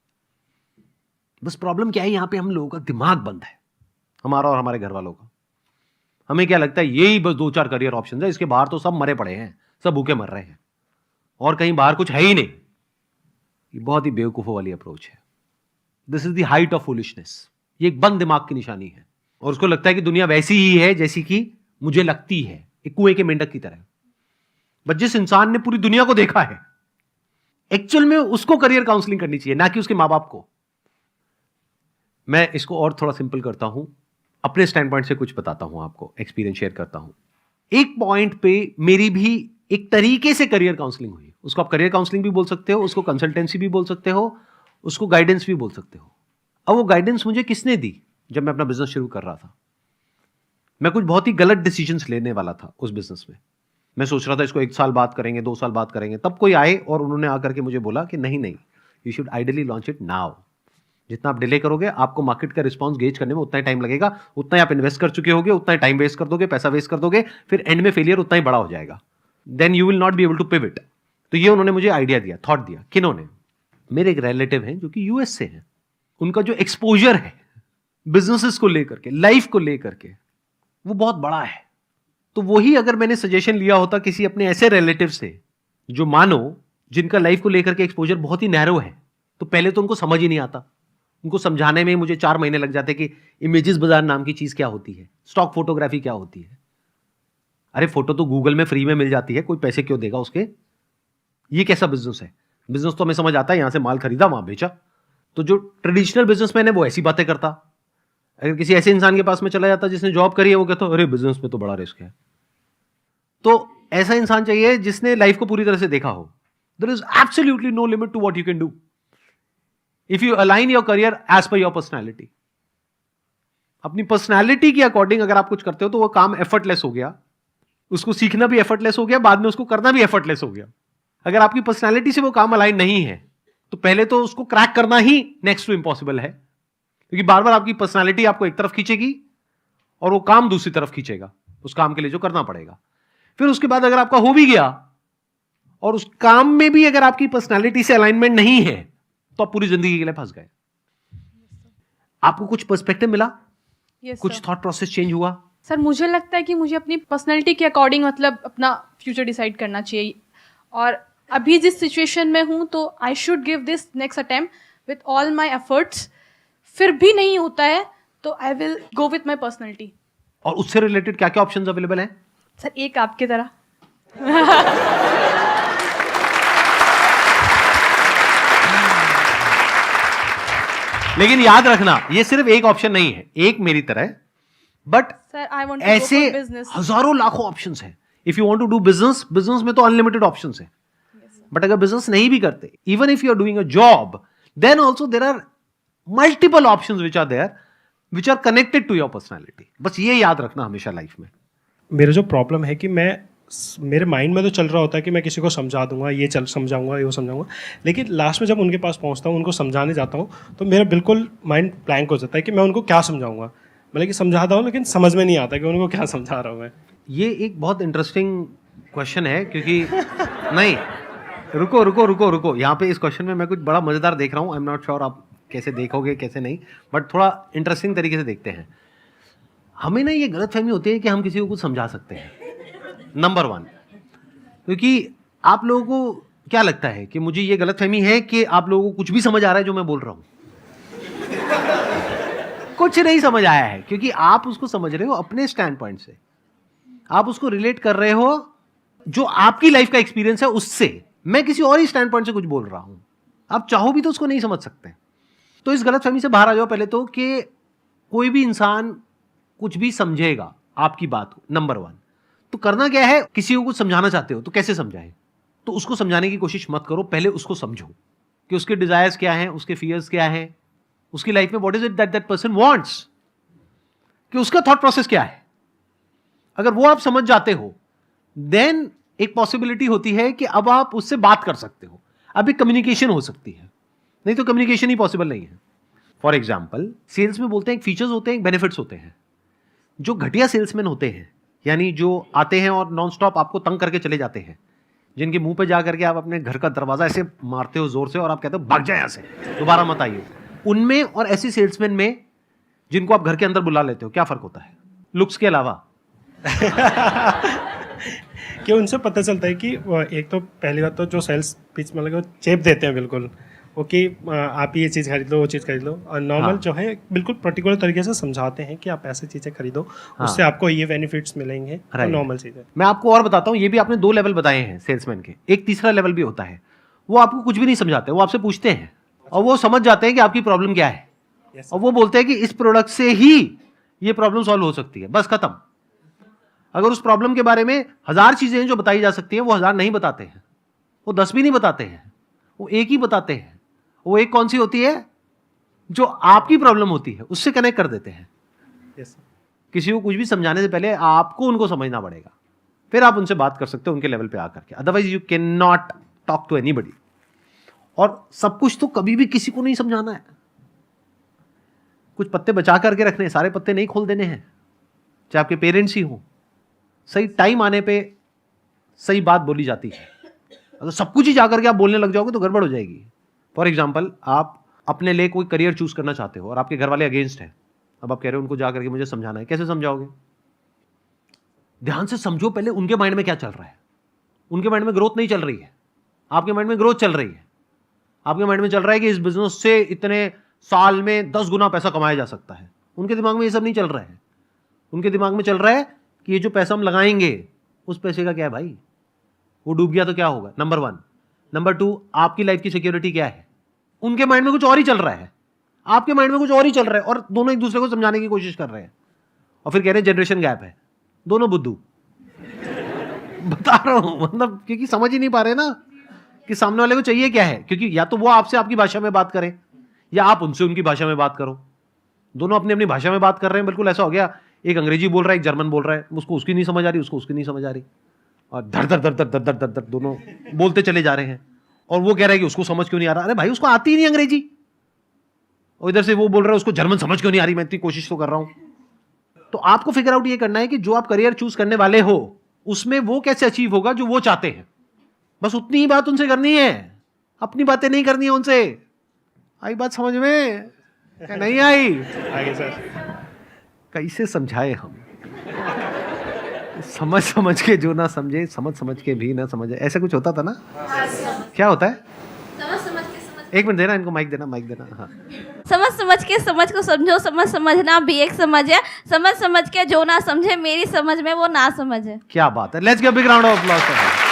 Speaker 1: बस प्रॉब्लम क्या है, यहां पे हम लोगों का दिमाग बंद है, हमारा और हमारे घर वालों का। हमें क्या लगता है यही बस 2-4 करियर ऑप्शन है, इसके बाहर तो सब मरे पड़े हैं, सब भूखे मर रहे हैं और कहीं बाहर कुछ है ही नहीं। ये बहुत ही बेवकूफों वाली अप्रोच है। This is the height of foolishness. ये एक बंद दिमाग की निशानी है और उसको लगता है कि दुनिया वैसी ही है जैसी कि मुझे लगती है, एक कुएं के मेंढक की तरह। बट जिस इंसान ने पूरी दुनिया को देखा है, एक्चुअल में उसको करियर काउंसलिंग करनी चाहिए, ना कि उसके मां बाप को। मैं इसको और थोड़ा सिंपल करता हूं, अपने स्टैंड पॉइंट से कुछ बताता हूं आपको, एक्सपीरियंस शेयर करता हूं। एक पॉइंट पे मेरी भी एक तरीके से करियर काउंसलिंग हुई। उसको आप करियर काउंसलिंग भी बोल सकते हो, उसको कंसल्टेंसी भी बोल सकते हो, उसको गाइडेंस भी बोल सकते हो। अब वो गाइडेंस मुझे किसने दी? जब मैं अपना बिजनेस शुरू कर रहा था, मैं कुछ बहुत ही गलत डिसीजंस लेने वाला था उस बिजनेस में। मैं सोच रहा था इसको 1 साल बाद करेंगे, 2 साल बाद करेंगे। तब कोई आए और उन्होंने आकर के मुझे बोला कि नहीं नहीं, you should ideally launch it now. जितना आप डिले करोगे, आपको मार्केट का रिस्पॉन्स गेज करने में उतना ही टाइम लगेगा, उतना ही आप इन्वेस्ट कर चुके होगे, उतना ही टाइम वेस्ट कर दोगे, पैसा वेस्ट कर दोगे, फिर एंड में फेलियर उतना ही बड़ा हो जाएगा। Then you will not be able to pivot. तो ये उन्होंने मुझे आइडिया दिया, थॉट दिया। किन्होंने? मेरे एक रिलेटिव हैं जो कि यूएस से हैं। उनका जो एक्सपोजर है बिजनेसेस को लेकर के, लाइफ को लेकर के, वो बहुत बड़ा है। तो वही अगर मैंने सजेशन लिया होता किसी अपने ऐसे रिलेटिव से जो मानो जिनका लाइफ को लेकर के एक्सपोजर बहुत ही नैरो है, तो पहले तो उनको समझ ही नहीं आता। उनको समझाने में मुझे 4 महीने लग जाते कि इमेजेस बाजार नाम की चीज क्या होती है, स्टॉक फोटोग्राफी क्या होती है। अरे फोटो तो गूगल में फ्री में मिल जाती है, कोई पैसे क्यों देगा उसके? ये कैसा बिजनेस है? बिजनेस तो हमें समझ आता है, यहां से माल खरीदा वहां बेचा। तो जो ट्रेडिशनल बिजनेसमैन है वो ऐसी बातें करता। अगर किसी ऐसे इंसान के पास में चला जाता जिसने जॉब करी है, वो कहता अरे बिजनेस में तो बड़ा रिस्क है। तो ऐसा इंसान चाहिए जिसने लाइफ को पूरी तरह से देखा हो। There is absolutely no limit to what you can do if you align your career as per your personality. अपनी पर्सनैलिटी के अकॉर्डिंग अगर आप कुछ करते हो तो वो काम एफर्टलेस हो गया, उसको सीखना भी एफर्टलेस हो गया, बाद में उसको करना भी एफर्टलेस हो गया। अगर आपकी पर्सनैलिटी से वो काम अलाइन नहीं है तो पहले तो उसको क्रैक करना ही नेक्स्ट टू इम्पॉसिबल है, क्योंकि बार बार आपकी पर्सनैलिटी आपको एक तरफ खींचेगी और वो काम दूसरी तरफ खींचेगा, उस काम के लिए जो करना पड़ेगा। फिर उसके बाद अगर आपका हो भी गया और उस काम में भी अगर आपकी पर्सनैलिटी से अलाइनमेंट नहीं है तो आप पूरी जिंदगी के लिए फंस गए। आपको कुछ पर्सपेक्टिव मिला?
Speaker 4: Yes,
Speaker 1: कुछ
Speaker 4: sir.
Speaker 1: थॉट प्रोसेस चेंज हुआ?
Speaker 4: सर मुझे लगता है कि मुझे अपनी पर्सनैलिटी के अकॉर्डिंग मतलब अपना फ्यूचर डिसाइड करना चाहिए। और अभी जिस सिचुएशन में हूँ तो I should give this next attempt with all my efforts. फिर भी नहीं होता है तो I will go with my personality.
Speaker 1: और उससे रिलेटेड क्या क्या ऑप्शंस अवेलेबल हैं?
Speaker 4: सर एक आपकी तरह।
Speaker 1: लेकिन याद रखना ये सिर्फ एक ऑप्शन नहीं है, एक मेरी तरह है, बट
Speaker 4: सर आई वांट
Speaker 1: ऐसे
Speaker 4: टू गो फॉर बिजनेस।
Speaker 1: हजारों लाखों ऑप्शंस हैं। If you want to do business, business में तो अनलिमिटेड ऑप्शंस हैं। बट अगर बिजनेस नहीं भी करते, even if you are doing a job, then also there are multiple options which are there, which are connected to your personality. बस ये याद रखना हमेशा लाइफ में।
Speaker 5: मेरा जो प्रॉब्लम है कि मेरे माइंड में तो चल रहा होता है कि मैं किसी को समझा दूंगा, समझाऊंगा, ये समझाऊंगा, लेकिन लास्ट में जब उनके पास पहुंचता हूँ, उनको समझाने जाता हूँ, तो मेरा बिल्कुल माइंड ब्लैंक हो जाता है कि मैं उनको क्या समझाऊंगा। मतलब कि समझाता हूँ लेकिन समझ में नहीं आता कि उनको क्या समझा रहा हूँ मैं।
Speaker 1: ये एक बहुत इंटरेस्टिंग क्वेश्चन है, क्योंकि नहीं, रुको, यहाँ पे इस क्वेश्चन में मैं कुछ बड़ा मजेदार देख रहा हूँ। आई एम नॉट श्योर आप कैसे देखोगे कैसे नहीं, बट थोड़ा इंटरेस्टिंग तरीके से देखते हैं। हमें ना ये गलतफहमी होती है कि हम किसी को कुछ समझा सकते हैं, नंबर 1। क्योंकि आप लोगों को क्या लगता है कि मुझे ये गलतफहमी है कि आप लोगों को कुछ भी समझ आ रहा है जो मैं बोल रहा हूं? कुछ नहीं समझ आया है, क्योंकि आप उसको समझ रहे हो अपने स्टैंड पॉइंट से, आप उसको रिलेट कर रहे हो जो आपकी लाइफ का एक्सपीरियंस है उससे। मैं किसी और ही स्टैंड पॉइंट से कुछ बोल रहा हूं, आप चाहो भी तो उसको नहीं समझ सकते। तो इस गलतफहमी से बाहर आ जाओ पहले तो, कि कोई भी इंसान कुछ भी समझेगा आपकी बात को, नंबर 1। तो करना क्या है, किसी को कुछ समझाना चाहते हो तो कैसे समझाएं? तो उसको समझाने की कोशिश मत करो, पहले उसको समझो कि उसके डिजायर्स क्या हैं, उसके फियर्स क्या हैं, उसकी लाइफ में what is it that person wants, कि उसका थॉट प्रोसेस क्या है। अगर वो आप समझ जाते हो, देन एक पॉसिबिलिटी होती है कि अब आप उससे बात कर सकते हो, अब एक कम्युनिकेशन हो सकती है। नहीं तो कम्युनिकेशन ही पॉसिबल नहीं है। फॉर एग्जाम्पल, सेल्स में बोलते हैं एक फीचर्स होते हैं, एक बेनिफिट्स होते हैं। जो घटिया सेल्समैन होते हैं, यानी जो आते हैं और नॉन स्टॉप आपको तंग करके चले जाते हैं, जिनके मुंह पे जा करके आप अपने घर का दरवाजा ऐसे मारते हो जोर से और आप कहते हो भाग जाए यहाँ से, दोबारा मत आइए, उनमें और ऐसे सेल्समैन में जिनको आप घर के अंदर बुला लेते हो, क्या फर्क होता है लुक्स के अलावा?
Speaker 5: कि उनसे पता चलता है कि एक तो पहली बात तो जो सेल्स पिच में लगे वो चेप देते हैं बिल्कुल, वो कि आप ये चीज़ खरीद लो, वो चीज़ खरीद लो। और नॉर्मल
Speaker 1: हाँ।
Speaker 5: जो है बिल्कुल पर्टिकुलर तरीके से समझाते हैं कि आप ऐसी चीज़ें खरीदो,
Speaker 1: हाँ।
Speaker 5: उससे आपको ये बेनिफिट्स मिलेंगे, तो नॉर्मल चीज़ है।
Speaker 1: मैं आपको और बताता हूं, ये भी आपने 2 लेवल बताए हैं सेल्समैन के, एक तीसरा लेवल भी होता है। वो आपको कुछ भी नहीं समझाते, वो आपसे पूछते हैं और वो समझ जाते हैं कि आपकी प्रॉब्लम क्या है, और वो बोलते हैं कि इस प्रोडक्ट से ही ये प्रॉब्लम सॉल्व हो सकती है, बस खत्म। अगर उस प्रॉब्लम के बारे में 1000 चीजें हैं जो बताई जा सकती हैं, वो 1000 नहीं बताते हैं, वो 10 भी नहीं बताते हैं, वो एक ही बताते हैं। वो एक कौन सी होती है? जो आपकी प्रॉब्लम होती है उससे कनेक्ट कर देते हैं।
Speaker 5: यस।
Speaker 1: किसी को कुछ भी समझाने से पहले आपको उनको समझना पड़ेगा, फिर आप उनसे बात कर सकते हो उनके लेवल पे आकर के, otherwise you can not talk to anybody. और सब कुछ तो कभी भी किसी को नहीं समझाना है, कुछ पत्ते बचा करके रखने, सारे पत्ते नहीं खोल देने हैं, चाहे आपके पेरेंट्स ही हो। सही टाइम आने पे सही बात बोली जाती है, अगर सब कुछ ही जाकर के आप बोलने लग जाओगे तो गड़बड़ हो जाएगी। फॉर एग्जाम्पल, आप अपने लिए कोई करियर चूज करना चाहते हो और आपके घर वाले अगेंस्ट हैं, अब आप कह रहे हो उनको जाकर के मुझे समझाना है, कैसे समझाओगे? ध्यान से समझो पहले उनके माइंड में क्या चल रहा है। उनके माइंड में ग्रोथ नहीं चल रही है, आपके माइंड में ग्रोथ चल रही है। आपके माइंड में चल रहा है कि इस बिजनेस से इतने साल में 10 गुना पैसा कमाया जा सकता है। उनके दिमाग में ये सब नहीं चल रहा है, उनके दिमाग में चल रहा है कि ये जो पैसा हम लगाएंगे उस पैसे का क्या है भाई, वो डूब गया तो क्या होगा, नंबर 1। नंबर 2, आपकी लाइफ की सिक्योरिटी क्या है। उनके माइंड में कुछ और ही चल रहा है, आपके माइंड में कुछ और ही चल रहा है, और दोनों एक दूसरे को समझाने की कोशिश कर रहे हैं और फिर कह रहे हैं जनरेशन गैप है। दोनों बुद्धू बता रहा हूं, मतलब क्योंकि समझ ही नहीं पा रहे ना कि सामने वाले को चाहिए क्या है। क्योंकि या तो वो आपसे आपकी भाषा में बात करें या आप उनसे उनकी भाषा में बात करो। दोनों अपनी अपनी भाषा में बात कर रहे हैं, बिल्कुल ऐसा हो गया, एक अंग्रेजी बोल रहा है, एक जर्मन बोल रहा है, उसको उसकी नहीं समझ आ रही, उसको उसकी नहीं समझ आ रही, और धर धर धर धर धर धर धर धर दोनों बोलते चले जा रहे हैं। और वो कह रहा है कि उसको समझ क्यों नहीं आ रहा, अरे भाई उसको आती ही नहीं अंग्रेजी। और इधर से वो बोल रहा है उसको जर्मन समझ क्यों नहीं आ रही, मैं इतनी कोशिश तो कर रहा हूं। तो आपको फिगर आउट ये करना है कि जो आप करियर चूज करने वाले हो उसमें वो कैसे अचीव होगा जो वो चाहते हैं। बस उतनी ही बात उनसे करनी है, अपनी बातें नहीं करनी है उनसे। आई बात समझ में? नहीं आई?
Speaker 5: आगे सर।
Speaker 1: कैसे समझाए हम? समझ समझ के जो ना समझे, समझ समझ के भी ना समझे, ऐसा कुछ होता था ना? क्या होता है?
Speaker 6: समझ समझ के समझ
Speaker 1: एक मिनट देना, इनको माइक देना, माइक देना। हाँ,
Speaker 6: समझ समझ के समझ को समझो, समझ समझना भी एक समझ है। समझ समझ के जो ना समझे मेरी समझ में वो ना समझ है।
Speaker 1: क्या बात है, let's give big round of applause for हर।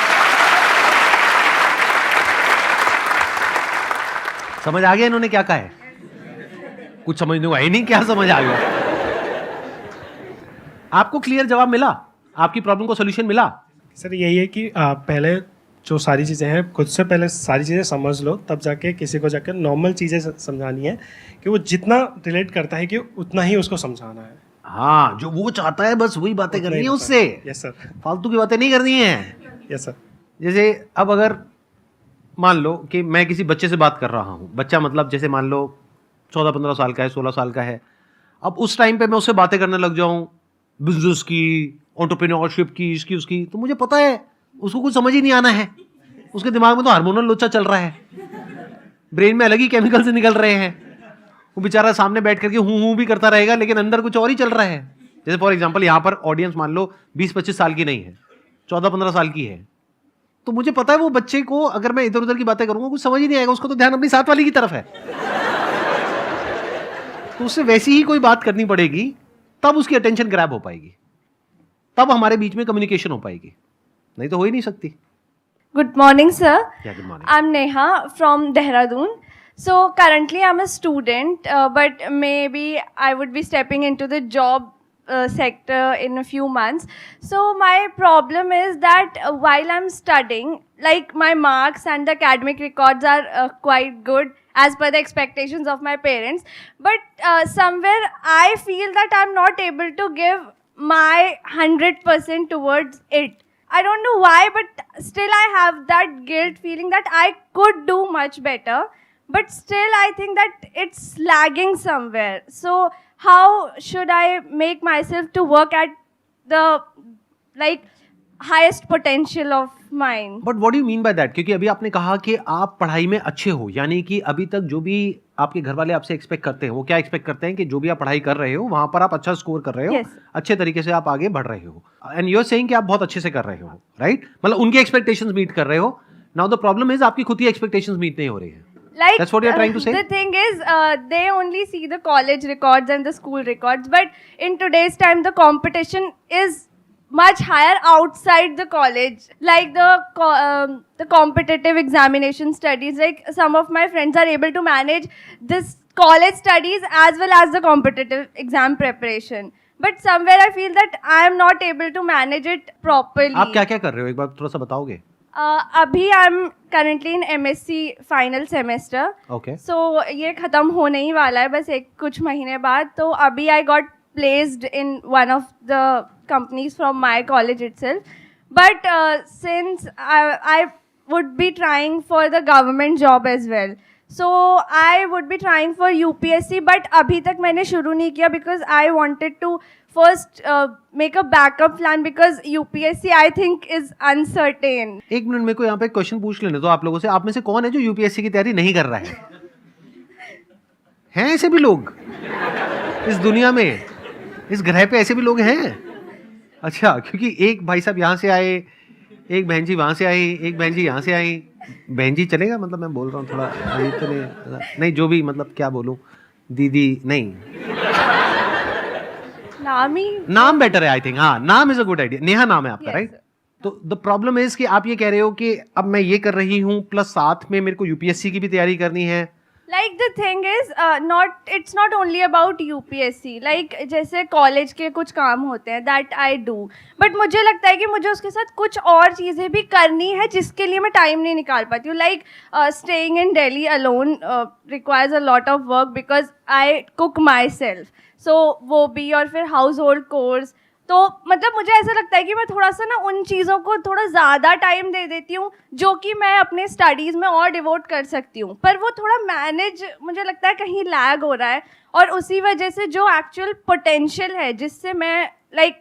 Speaker 1: समझ आ गया इन्होंने क्या कहा है? कुछ समझने को है ही नहीं, क्या समझ आ गया? आपको क्लियर जवाब मिला? आपकी प्रॉब्लम को सॉल्यूशन मिला?
Speaker 5: सर यही है कि पहले जो सारी चीज़ें हैं खुद से पहले सारी चीज़ें समझ लो, तब जाके किसी को जाकर नॉर्मल चीज़ें समझानी है कि वो जितना रिलेट करता है कि उतना ही उसको समझाना है।
Speaker 1: हाँ, जो वो चाहता है बस वही बातें करनी है उससे।
Speaker 5: Yes sir.
Speaker 1: फालतू की बातें नहीं करनी है।
Speaker 5: Yes sir.
Speaker 1: जैसे अब अगर मान लो कि मैं किसी बच्चे से बात कर रहा हूँ, बच्चा मतलब जैसे मान लो 14-15 साल का है, 16 साल का है। अब उस टाइम पे मैं उससे बातें करने लग जाऊँ बिजनेस की, एंटरप्रेन्योरशिप की, इसकी उसकी, तो मुझे पता है उसको कुछ समझ ही नहीं आना है। उसके दिमाग में तो हार्मोनल लोचा चल रहा है, ब्रेन में अलग ही केमिकल से निकल रहे हैं। वो बेचारा सामने बैठ करके हूँ भी करता रहेगा, लेकिन अंदर कुछ और ही चल रहा है। जैसे फॉर एग्जांपल यहाँ पर ऑडियंस मान लो 20-25 साल की नहीं है, 14-15 साल की है, तो मुझे पता है वो बच्चे को अगर मैं इधर उधर की बातें करूंगा कुछ समझ ही नहीं आएगा, उसको तो ध्यान अपनी साथ वाली की तरफ है। तो उससे वैसी ही कोई बात करनी पड़ेगी, तब उसकी अटेंशन ग्रैब हो पाएगी, तब हमारे बीच में कम्युनिकेशन हो पाएगी, नहीं तो हो ही नहीं सकती।
Speaker 2: Good morning, sir.
Speaker 1: Yeah, good morning.
Speaker 2: I'm Neha from Dehradun. So currently I'm a student, but maybe I would be stepping into the job sector in a few months. So my problem is that while I'm studying, like my marks and the academic records are quite good as per the expectations of my parents, but somewhere I feel that I'm not able to give my 100% towards it. I don't know why, but still I have that guilt feeling that I could do much better, but still I think that it's lagging somewhere. So how should I make myself to work at the like highest potential of mine?
Speaker 1: But what do you mean by that? क्योंकि अभी आपने कहा कि आप पढ़ाई में अच्छे हो, यानी कि अभी तक जो भी आपके घर वाले आपसे एक्सपेक्ट करते हैं, वो क्या एक्सपेक्ट करते हैं कि जो भी आप पढ़ाई कर रहे हो वहां पर आप अच्छा स्कोर कर रहे हो,
Speaker 2: Yes.
Speaker 1: अच्छे तरीके से आप आगे बढ़ रहे हो, एंड यू आर सेइंग कि आप बहुत अच्छे से कर रहे हो, राइट? मतलब उनके एक्सपेक्टेशंस मीट कर रहे हो। नाउ द प्रॉब्लम इज आपकी खुद की एक्सपेक्टेशंस मीट नहीं हो रही है।
Speaker 2: Like
Speaker 1: That's what you're trying to say?
Speaker 2: The thing is, they only see the college records and the school records, but in today's time, the competition is much higher outside the college. Like the competitive examination studies. Like some of my friends are able to manage this college studies as well as the competitive exam preparation. But somewhere I feel that I am not able to manage it properly.
Speaker 1: आप क्या क्या कर रहे हो, एक बार थोड़ा सा बताओगे?
Speaker 2: अभी I am currently in MSc final semester.
Speaker 1: Okay.
Speaker 2: So ये ख़त्म होने ही वाला है बस कुछ महीने बाद। तो अभी I got placed in one of the companies from my college itself, but since I would be trying for the government job as well, so I would be trying for UPSC, but अभी तक मैंने शुरू नहीं किया because I wanted to first make a backup plan because UPSC I think is uncertain.
Speaker 1: एक minute मेरे को यहाँ पे क्वेश्चन पूछ लेने दो आप लोगों से। आप में से कौन है जो UPSC की तैयारी नहीं कर रहा है? हैं ऐसे भी लोग इस दुनिया में, इस ग्रह पे ऐसे भी लोग हैं? अच्छा, क्योंकि एक भाई साहब यहाँ से आए, एक बहन जी वहाँ से आई, एक बहन जी यहाँ से आई। बहन जी चलेगा, मतलब मैं बोल रहा हूँ थोड़ा नहीं, जो भी मतलब क्या बोलूँ, दीदी नहीं, नाम बेटर है आई थिंक। हाँ, नाम is a good idea. Neha नाम है आपका, राइट? तो द प्रॉब्लम इज कि आप ये कह रहे हो कि अब मैं ये कर रही हूँ प्लस साथ में मेरे को UPSC की भी तैयारी करनी है।
Speaker 2: Like the thing is, it's not only about UPSC. Like जैसे कॉलेज के कुछ काम होते हैं that I do, but मुझे लगता है कि मुझे उसके साथ कुछ और चीज़ें भी करनी है जिसके लिए मैं टाइम नहीं निकाल पाती हूँ. Like staying in Delhi alone requires a lot of work because I cook myself. So वो भी, और फिर household chores. तो मतलब मुझे ऐसा लगता है कि मैं थोड़ा सा ना उन चीज़ों को थोड़ा ज़्यादा टाइम दे देती हूँ जो कि मैं अपने स्टडीज़ में और डिवोट कर सकती हूँ, पर वो थोड़ा मैनेज मुझे लगता है कहीं लैग हो रहा है, और उसी वजह से जो एक्चुअल पोटेंशियल है जिससे मैं लाइक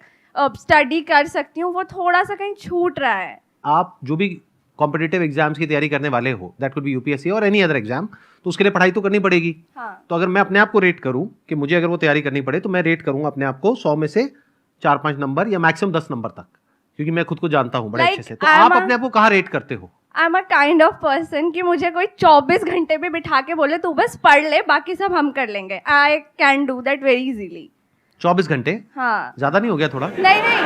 Speaker 2: स्टडी कर सकती हूँ वो थोड़ा सा कहीं छूट रहा है.
Speaker 1: आप जो भी कॉम्पिटिटिव एग्जाम्स की तैयारी करने वाले हो, दैट कुड बी UPSC और एनी अदर एग्जाम, तो उसके लिए पढ़ाई तो करनी पड़ेगी.
Speaker 2: हाँ.
Speaker 1: तो अगर मैं अपने आप को रेट करूँ कि मुझे अगर वो तैयारी करनी पड़े, तो मैं रेट करूँगा अपने आप को 100 में से 4-5 नंबर या मैक्सिमम 10 नंबर तक, क्योंकि मैं खुद को जानता हूँ बड़े अच्छे से. तो आप अपने आप को कहाँ रेट करते हो?
Speaker 7: I am a kind of person कि मुझे कोई 24 घंटे भी बिठा के बोले तू बस पढ़ ले, बाकी सब हम कर लेंगे. I can do that very easily.
Speaker 1: 24 घंटे
Speaker 7: हाँ.
Speaker 1: ज्यादा नहीं हो गया थोड़ा?
Speaker 7: नहीं,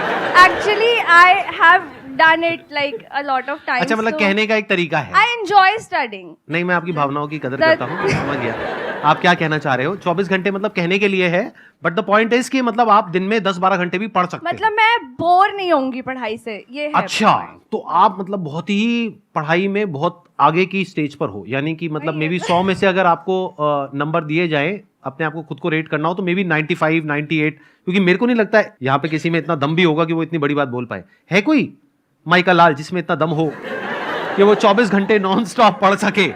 Speaker 7: actually I have done it like a lot of times.
Speaker 1: अच्छा, मतलब कहने का एक तरीका है.
Speaker 7: I enjoy studying.
Speaker 1: नहीं, मैं आपकी भावनाओं की कदर करता हूँ, समझ गया आप क्या कहना चाह रहे हो. 24 घंटे मतलब कहने के लिए है, बट द पॉइंट इज कि मतलब आप दिन में 10-12 घंटे भी पढ़ सकते
Speaker 7: मतलब मैं बोर नहीं होंगी पढ़ाई से, ये है.
Speaker 1: अच्छा, तो आप मतलब बहुत ही पढ़ाई में बहुत आगे की स्टेज पर हो, यानी कि मतलब मे बी 100 में से अगर आपको नंबर दिए जाए, अपने आप को खुद को रेट करना हो, तो मे बी 95, 98, क्योंकि मेरे को नहीं लगता है यहाँ पे किसी में इतना दम भी होगा कि वो इतनी बड़ी बात बोल पाए. है कोई माइका लाल जिसमें इतना दम हो कि वो 24 घंटे नॉन स्टॉप पढ़ सके?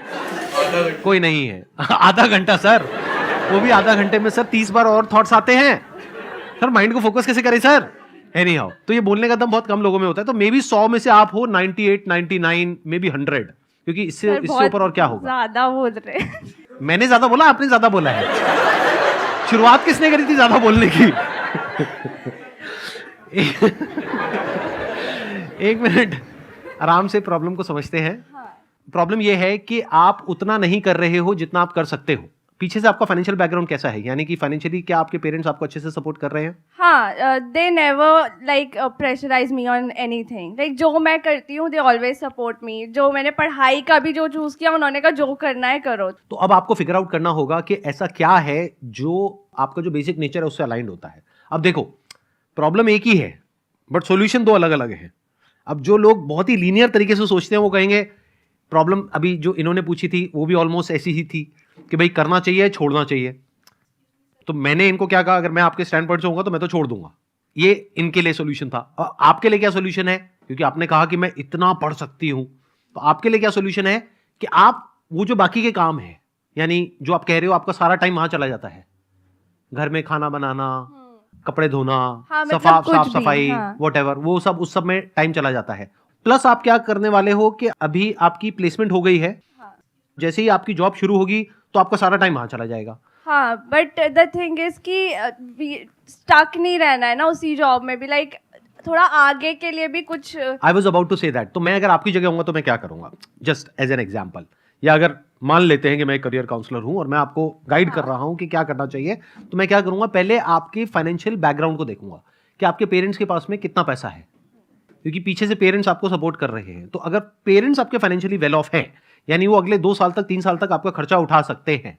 Speaker 1: कोई नहीं है. आधा घंटा सर, वो भी आधा घंटे में सर 30 बार और थॉट्स आते हैं सर. माइंड को फोकस कैसे करें सर? एनी हाउ, तो ये बोलने का दम बहुत कम लोगों में होता है. तो मे बी 100 में से आप हो 98, 99, मे बी 100, क्योंकि इससे ऊपर और क्या होगा.
Speaker 7: ज्यादा बोल रहे.
Speaker 1: मैंने ज्यादा बोला, आपने ज्यादा बोला है. शुरुआत किसने करी थी ज्यादा बोलने की? एक मिनट, आराम से प्रॉब्लम को समझते हैं. प्रॉब्लम यह है कि आप उतना नहीं कर रहे हो जितना आप कर सकते हो. पीछे से आपका फाइनेंशियल बैकग्राउंड कैसा है, यानी कि फाइनेंशियली क्या आपके पेरेंट्स आपको अच्छे से सपोर्ट कर रहे हैं?
Speaker 7: हाँ, they never like pressurize me on anything. Like जो मैं करती हूँ दे ऑलवेज सपोर्ट मी. जो मैंने पढ़ाई का भी जो चूज किया, उन्होंने कहा जो करना है करो.
Speaker 1: तो अब आपको फिगर आउट करना होगा कि ऐसा क्या है जो आपका जो बेसिक नेचर है उससे अलाइंड होता है. अब देखो, प्रॉब्लम एक ही है बट सॉल्यूशन दो अलग अलग है. अब जो लोग बहुत ही लीनियर तरीके से सोचते हैं वो कहेंगे प्रॉब्लम अभी जो इन्होंने पूछी थी वो भी ऑलमोस्ट ऐसी ही थी कि भाई करना चाहिए छोड़ना चाहिए. तो मैंने इनको क्या कहा, अगर मैं आपके स्टैंड पॉइंट से होऊंगा तो मैं तो छोड़ दूंगा. ये इनके लिए सॉल्यूशन था. और आपके लिए क्या सॉल्यूशन है, क्योंकि आपने कहा कि मैं इतना पढ़ सकती हूं, तो आपके लिए क्या सॉल्यूशन है कि आप वो जो बाकी के काम है, यानी जो आप कह रहे हो आपका सारा टाइम वहां चला जाता है, घर में खाना बनाना, कपड़े धोना,
Speaker 7: हाँ, मतलब
Speaker 1: साफ
Speaker 7: कुछ भी,
Speaker 1: सफाई,
Speaker 7: हाँ.
Speaker 1: व्हाटएवर, वो सब उस सब में टाइम चला जाता है. प्लस आप क्या करने वाले हो कि अभी आपकी प्लेसमेंट हो गई है, जैसे ही आपकी जॉब शुरू होगी तो आपका सारा टाइम वहां चला जाएगा.
Speaker 7: हाँ, बट द थिंग इज कि स्टक नहीं रहना है ना उसी जॉब में भी. लाइक थोड़ा आगे के लिए भी कुछ.
Speaker 1: I was about to say that. तो मैं अगर आपकी जगह होऊंगा तो मैं क्या करूंगा, जस्ट एज एन एग्जाम्पल, या अगर मान लेते हैं कि मैं करियर काउंसलर हूं और मैं आपको गाइड कर रहा हूं कि क्या करना चाहिए, तो मैं क्या करूंगा, पहले आपके फाइनेंशियल बैकग्राउंड को देखूंगा कि आपके पेरेंट्स के पास में कितना पैसा है, क्योंकि पीछे से पेरेंट्स आपको सपोर्ट कर रहे हैं. तो अगर पेरेंट्स आपके फाइनेंशियली वेल ऑफ है, यानी वो अगले 2 साल तक 3 साल तक आपका खर्चा उठा सकते हैं,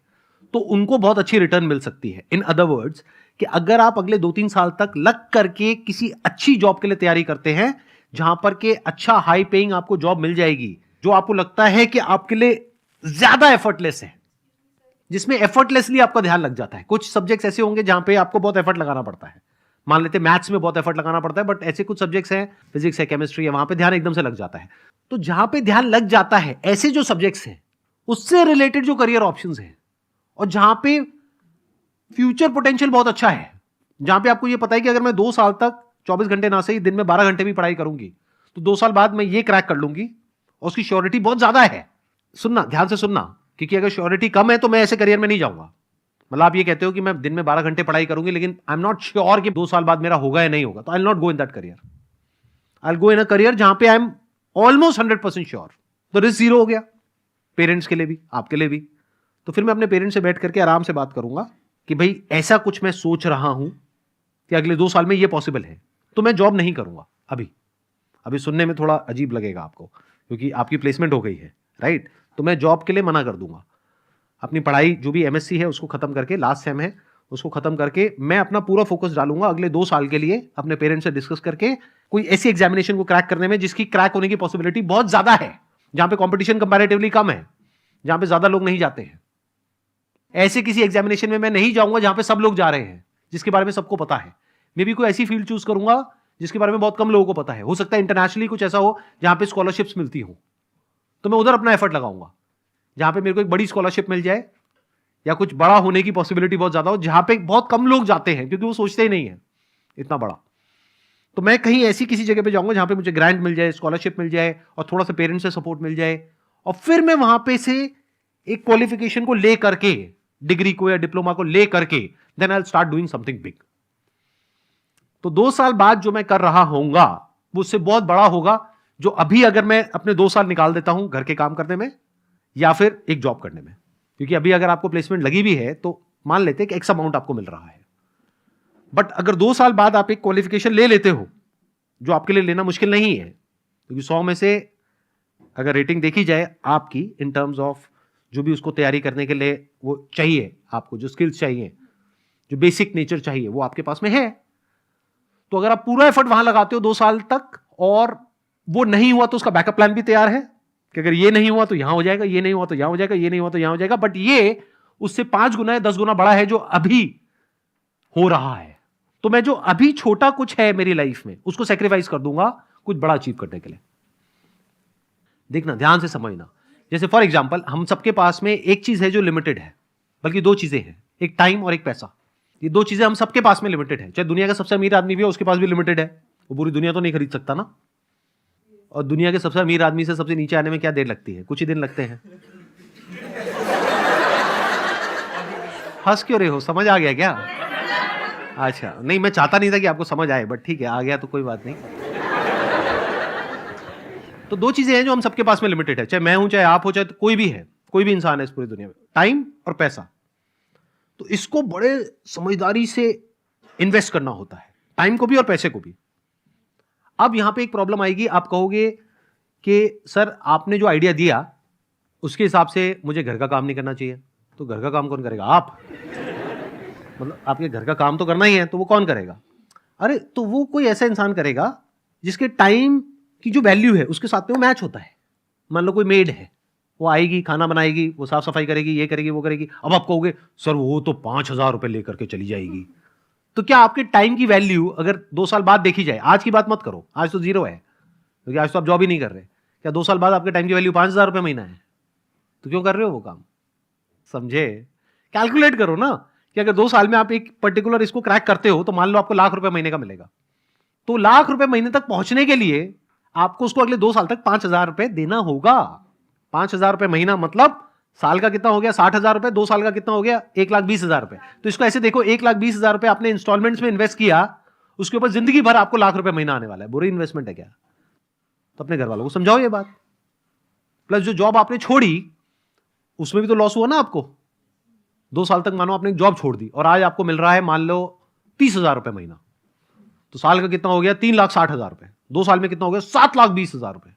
Speaker 1: तो उनको बहुत अच्छी रिटर्न मिल सकती है. इन अदर वर्ड्स कि अगर आप अगले 2-3 साल तक लग करके किसी अच्छी जॉब के लिए तैयारी करते हैं, जहां पर के अच्छा हाई पेइंग आपको जॉब मिल जाएगी, जो आपको लगता है कि आपके लिए ज्यादा एफर्टलेस है, जिसमें एफर्टलेसली आपका ध्यान लग जाता है. कुछ सब्जेक्ट्स ऐसे होंगे जहां पे आपको बहुत एफर्ट लगाना पड़ता है. मान लेते मैथ्स में बहुत एफर्ट लगाना पड़ता है, बट ऐसे कुछ सब्जेक्ट्स हैं, फिजिक्स है, केमिस्ट्री है, वहां पे ध्यान एकदम से लग जाता है. तो जहां पे ध्यान लग जाता है, ऐसे जो सब्जेक्ट्स हैं उससे रिलेटेड जो करियर ऑप्शंस हैं, और जहां पे फ्यूचर पोटेंशियल बहुत अच्छा है, जहां पे आपको ये पता है कि अगर मैं 2 साल तक 24 घंटे ना सही दिन में 12 घंटे भी पढ़ाई करूंगी तो 2 साल बाद मैं ये क्रैक कर लूंगी, और उसकी श्योरिटी बहुत ज्यादा है. सुनना, ध्यान से सुनना, क्योंकि अगर श्योरिटी कम है तो मैं ऐसे करियर में नहीं जाऊंगा. मतलब आप ये कहते हो कि मैं दिन में 12 घंटे पढ़ाई करूंगी, लेकिन आई एम नॉट श्योर कि 2 साल बाद मेरा होगा या नहीं होगा, तो I will not go in that career. I will go in a career जहां पे आई एम ऑलमोस्ट 100% श्योर. तो रिस्क 0 हो गया, पेरेंट्स के लिए भी, आपके लिए भी. तो फिर मैं अपने पेरेंट्स से बैठ करके आराम से बात करूंगा कि भाई ऐसा कुछ मैं सोच रहा हूं कि अगले 2 साल में ये पॉसिबल है, तो मैं जॉब नहीं करूंगा. अभी सुनने में थोड़ा अजीब लगेगा आपको, क्योंकि आपकी प्लेसमेंट हो गई है, राइट. तो मैं जॉब के लिए मना कर दूंगा. अपनी पढ़ाई जो भी एमएससी है उसको खत्म करके, लास्ट सेम है उसको खत्म करके, मैं अपना पूरा फोकस डालूंगा अगले 2 साल के लिए अपने पेरेंट्स से डिस्कस करके कोई ऐसी एग्जामिनेशन को क्रैक करने में जिसकी क्रैक होने की पॉसिबिलिटी बहुत ज्यादा है, जहां पे कंपटीशन कंपैरेटिवली कम है, जहां पे ज्यादा लोग नहीं जाते हैं. ऐसे किसी एग्जामिनेशन में मैं नहीं जाऊंगा जहां पे सब लोग जा रहे हैं, जिसके बारे में सबको पता है. मे भी कोई ऐसी फील्ड चूज करूंगा जिसके बारे में बहुत कम लोगों को पता है. हो सकता है इंटरनेशनली कुछ ऐसा हो जहां पे स्कॉलरशिप्स मिलती हो, तो मैं उधर अपना एफर्ट लगाऊंगा. जहां पे मेरे को एक बड़ी स्कॉलरशिप मिल जाए, या कुछ बड़ा होने की पॉसिबिलिटी बहुत ज्यादा हो, जहां पे बहुत कम लोग जाते हैं, क्योंकि वो सोचते ही नहीं है इतना बड़ा. तो मैं कहीं ऐसी किसी जगह पे जाऊंगा जहां पे मुझे ग्रांट मिल जाए, स्कॉलरशिप मिल जाए, और थोड़ा सा पेरेंट्स से सपोर्ट मिल जाए, और फिर मैं वहां पे से एक क्वालिफिकेशन को ले करके, डिग्री को या डिप्लोमा को ले करके, then I will start doing something big. तो 2 साल बाद जो मैं कर रहा होऊंगा वो उससे बहुत बड़ा होगा, जो अभी अगर मैं अपने 2 साल निकाल देता हूं घर के काम करने में या फिर एक जॉब करने में, क्योंकि अभी अगर आपको प्लेसमेंट लगी भी है तो मान लेते हैं कि एक्स अमाउंट आपको मिल रहा है, बट अगर 2 साल बाद आप एक क्वालिफिकेशन ले लेते हो जो आपके लिए लेना मुश्किल नहीं है, क्योंकि 100 में से अगर रेटिंग देखी जाए आपकी इन टर्म्स ऑफ जो भी उसको तैयारी करने के लिए वो चाहिए, आपको जो स्किल्स चाहिए, जो बेसिक नेचर चाहिए, वो आपके पास में है। तो अगर आप पूरा एफर्ट वहां लगाते हो 2 साल तक और वो नहीं हुआ तो उसका बैकअप प्लान भी तैयार है कि अगर ये नहीं हुआ तो यहां हो जाएगा, ये नहीं हुआ तो यहां हो जाएगा, ये नहीं हुआ तो यहां हो जाएगा, बट ये उससे 5 गुना या 10 गुना बड़ा है जो अभी हो रहा है। तो मैं जो अभी छोटा कुछ है मेरी लाइफ में उसको सेक्रीफाइस कर दूंगा कुछ बड़ा अचीव करने के लिए। देखना, ध्यान से समझना। जैसे फॉर एग्जांपल हम सबके पास में एक चीज है जो लिमिटेड है, बल्कि 2 चीजें हैं, एक टाइम और एक पैसा। ये 2 चीजें हम सबके पास में लिमिटेड है। चाहे दुनिया का सबसे अमीर आदमी भी हो उसके पास भी लिमिटेड है, वो पूरी दुनिया तो नहीं खरीद सकता ना। और दुनिया के सबसे अमीर आदमी से सबसे नीचे आने में क्या देर लगती है? कुछ ही दिन लगते हैं। हंस क्यों रहे हो? समझ आ गया क्या? अच्छा, नहीं मैं चाहता नहीं था कि आपको समझ आए, बट ठीक है, आ गया तो कोई बात नहीं। तो 2 चीजें हैं जो हम सबके पास में लिमिटेड है, चाहे मैं हूं, चाहे आप हो, चाहे तो कोई भी है, कोई भी इंसान है इस पूरी दुनिया में, टाइम और पैसा। तो इसको बड़े समझदारी से इन्वेस्ट करना होता है, टाइम को भी और पैसे को भी। अब यहां पे एक प्रॉब्लम आएगी, आप कहोगे कि सर आपने जो आइडिया दिया उसके हिसाब से मुझे घर का काम नहीं करना चाहिए। तो घर का काम कौन करेगा? आप। मतलब आपके घर का काम तो करना ही है, तो वो कौन करेगा? अरे तो वो कोई ऐसा इंसान करेगा जिसके टाइम की जो वैल्यू है उसके साथ में वो मैच होता है। मान लो कोई मेड है, वो आएगी, खाना बनाएगी, वो साफ सफाई करेगी, ये करेगी, वो करेगी। अब आप कहोगे सर वो तो 5,000 रुपए लेकर के चली जाएगी। तो क्या आपके टाइम की वैल्यू अगर 2 साल बाद देखी जाए, आज की बात मत करो, आज तो 0 है क्योंकि आज तो आप जॉब ही नहीं कर रहे, क्या 2 साल बाद आपके टाइम की वैल्यू 5,000 रुपए महीना है? तो क्यों कर रहे हो वो काम? समझे? कैलकुलेट करो ना कि अगर 2 साल में आप एक पर्टिकुलर इसको क्रैक करते हो तो मान लो आपको लाख रुपए महीने का मिलेगा। तो लाख रुपए महीने तक पहुंचने के लिए आपको उसको अगले 2 साल तक 5,000 रुपए देना होगा। 5,000 रुपए महीना मतलब साल का कितना हो गया? 60,000 रुपए। 2 साल का कितना हो गया? 1,20,000 रुपए। तो इसको ऐसे देखो, 1,20,000 रुपए आपने इंस्टॉलमेंट्स में इन्वेस्ट किया, उसके ऊपर जिंदगी भर आपको लाख रुपए महीना आने वाला है। बुरी इन्वेस्टमेंट है क्या? तो अपने घर वालों को समझाओ ये बात। प्लस जो जॉब आपने छोड़ी उसमें भी तो लॉस हुआ ना आपको। 2 साल तक मानो आपने जॉब छोड़ दी और आज आपको मिल रहा है मान लो 30,000 रुपए महीना, तो साल का कितना हो गया? 3,60,000 रुपए। 2 साल में कितना हो गया? 7,20,000 रुपए।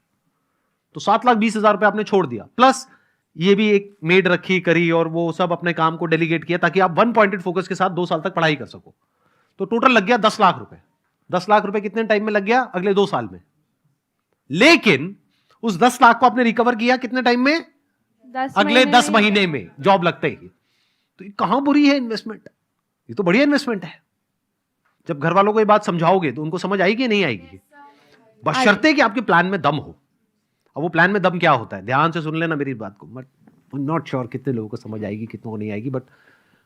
Speaker 1: तो 7,20,000 रुपए आपने छोड़ दिया, प्लस ये भी एक मेड रखी करी और वो सब अपने काम को डेलीगेट किया ताकि आप 1 पॉइंटेड फोकस के साथ 2 साल तक पढ़ाई कर सको। तो टोटल लग गया 10 लाख रुपए। 10 लाख रुपए कितने टाइम में लग गया? अगले 2 साल में। लेकिन उस 10 लाख को आपने रिकवर किया कितने टाइम में? अगले 10 महीने में, जॉब लगते ही। तो कहां बुरी है इन्वेस्टमेंट? ये तो बढ़िया इन्वेस्टमेंट है। जब घर वालों को ये बात समझाओगे तो उनको समझ आएगी नहीं आएगी? बशर्ते कि आपके प्लान में दम हो। अब वो प्लान में दम क्या होता है? ध्यान से सुन लेना मेरी बात को। बट नॉट श्योर कितने लोगों को समझ आएगी, कितनों को नहीं आएगी, बट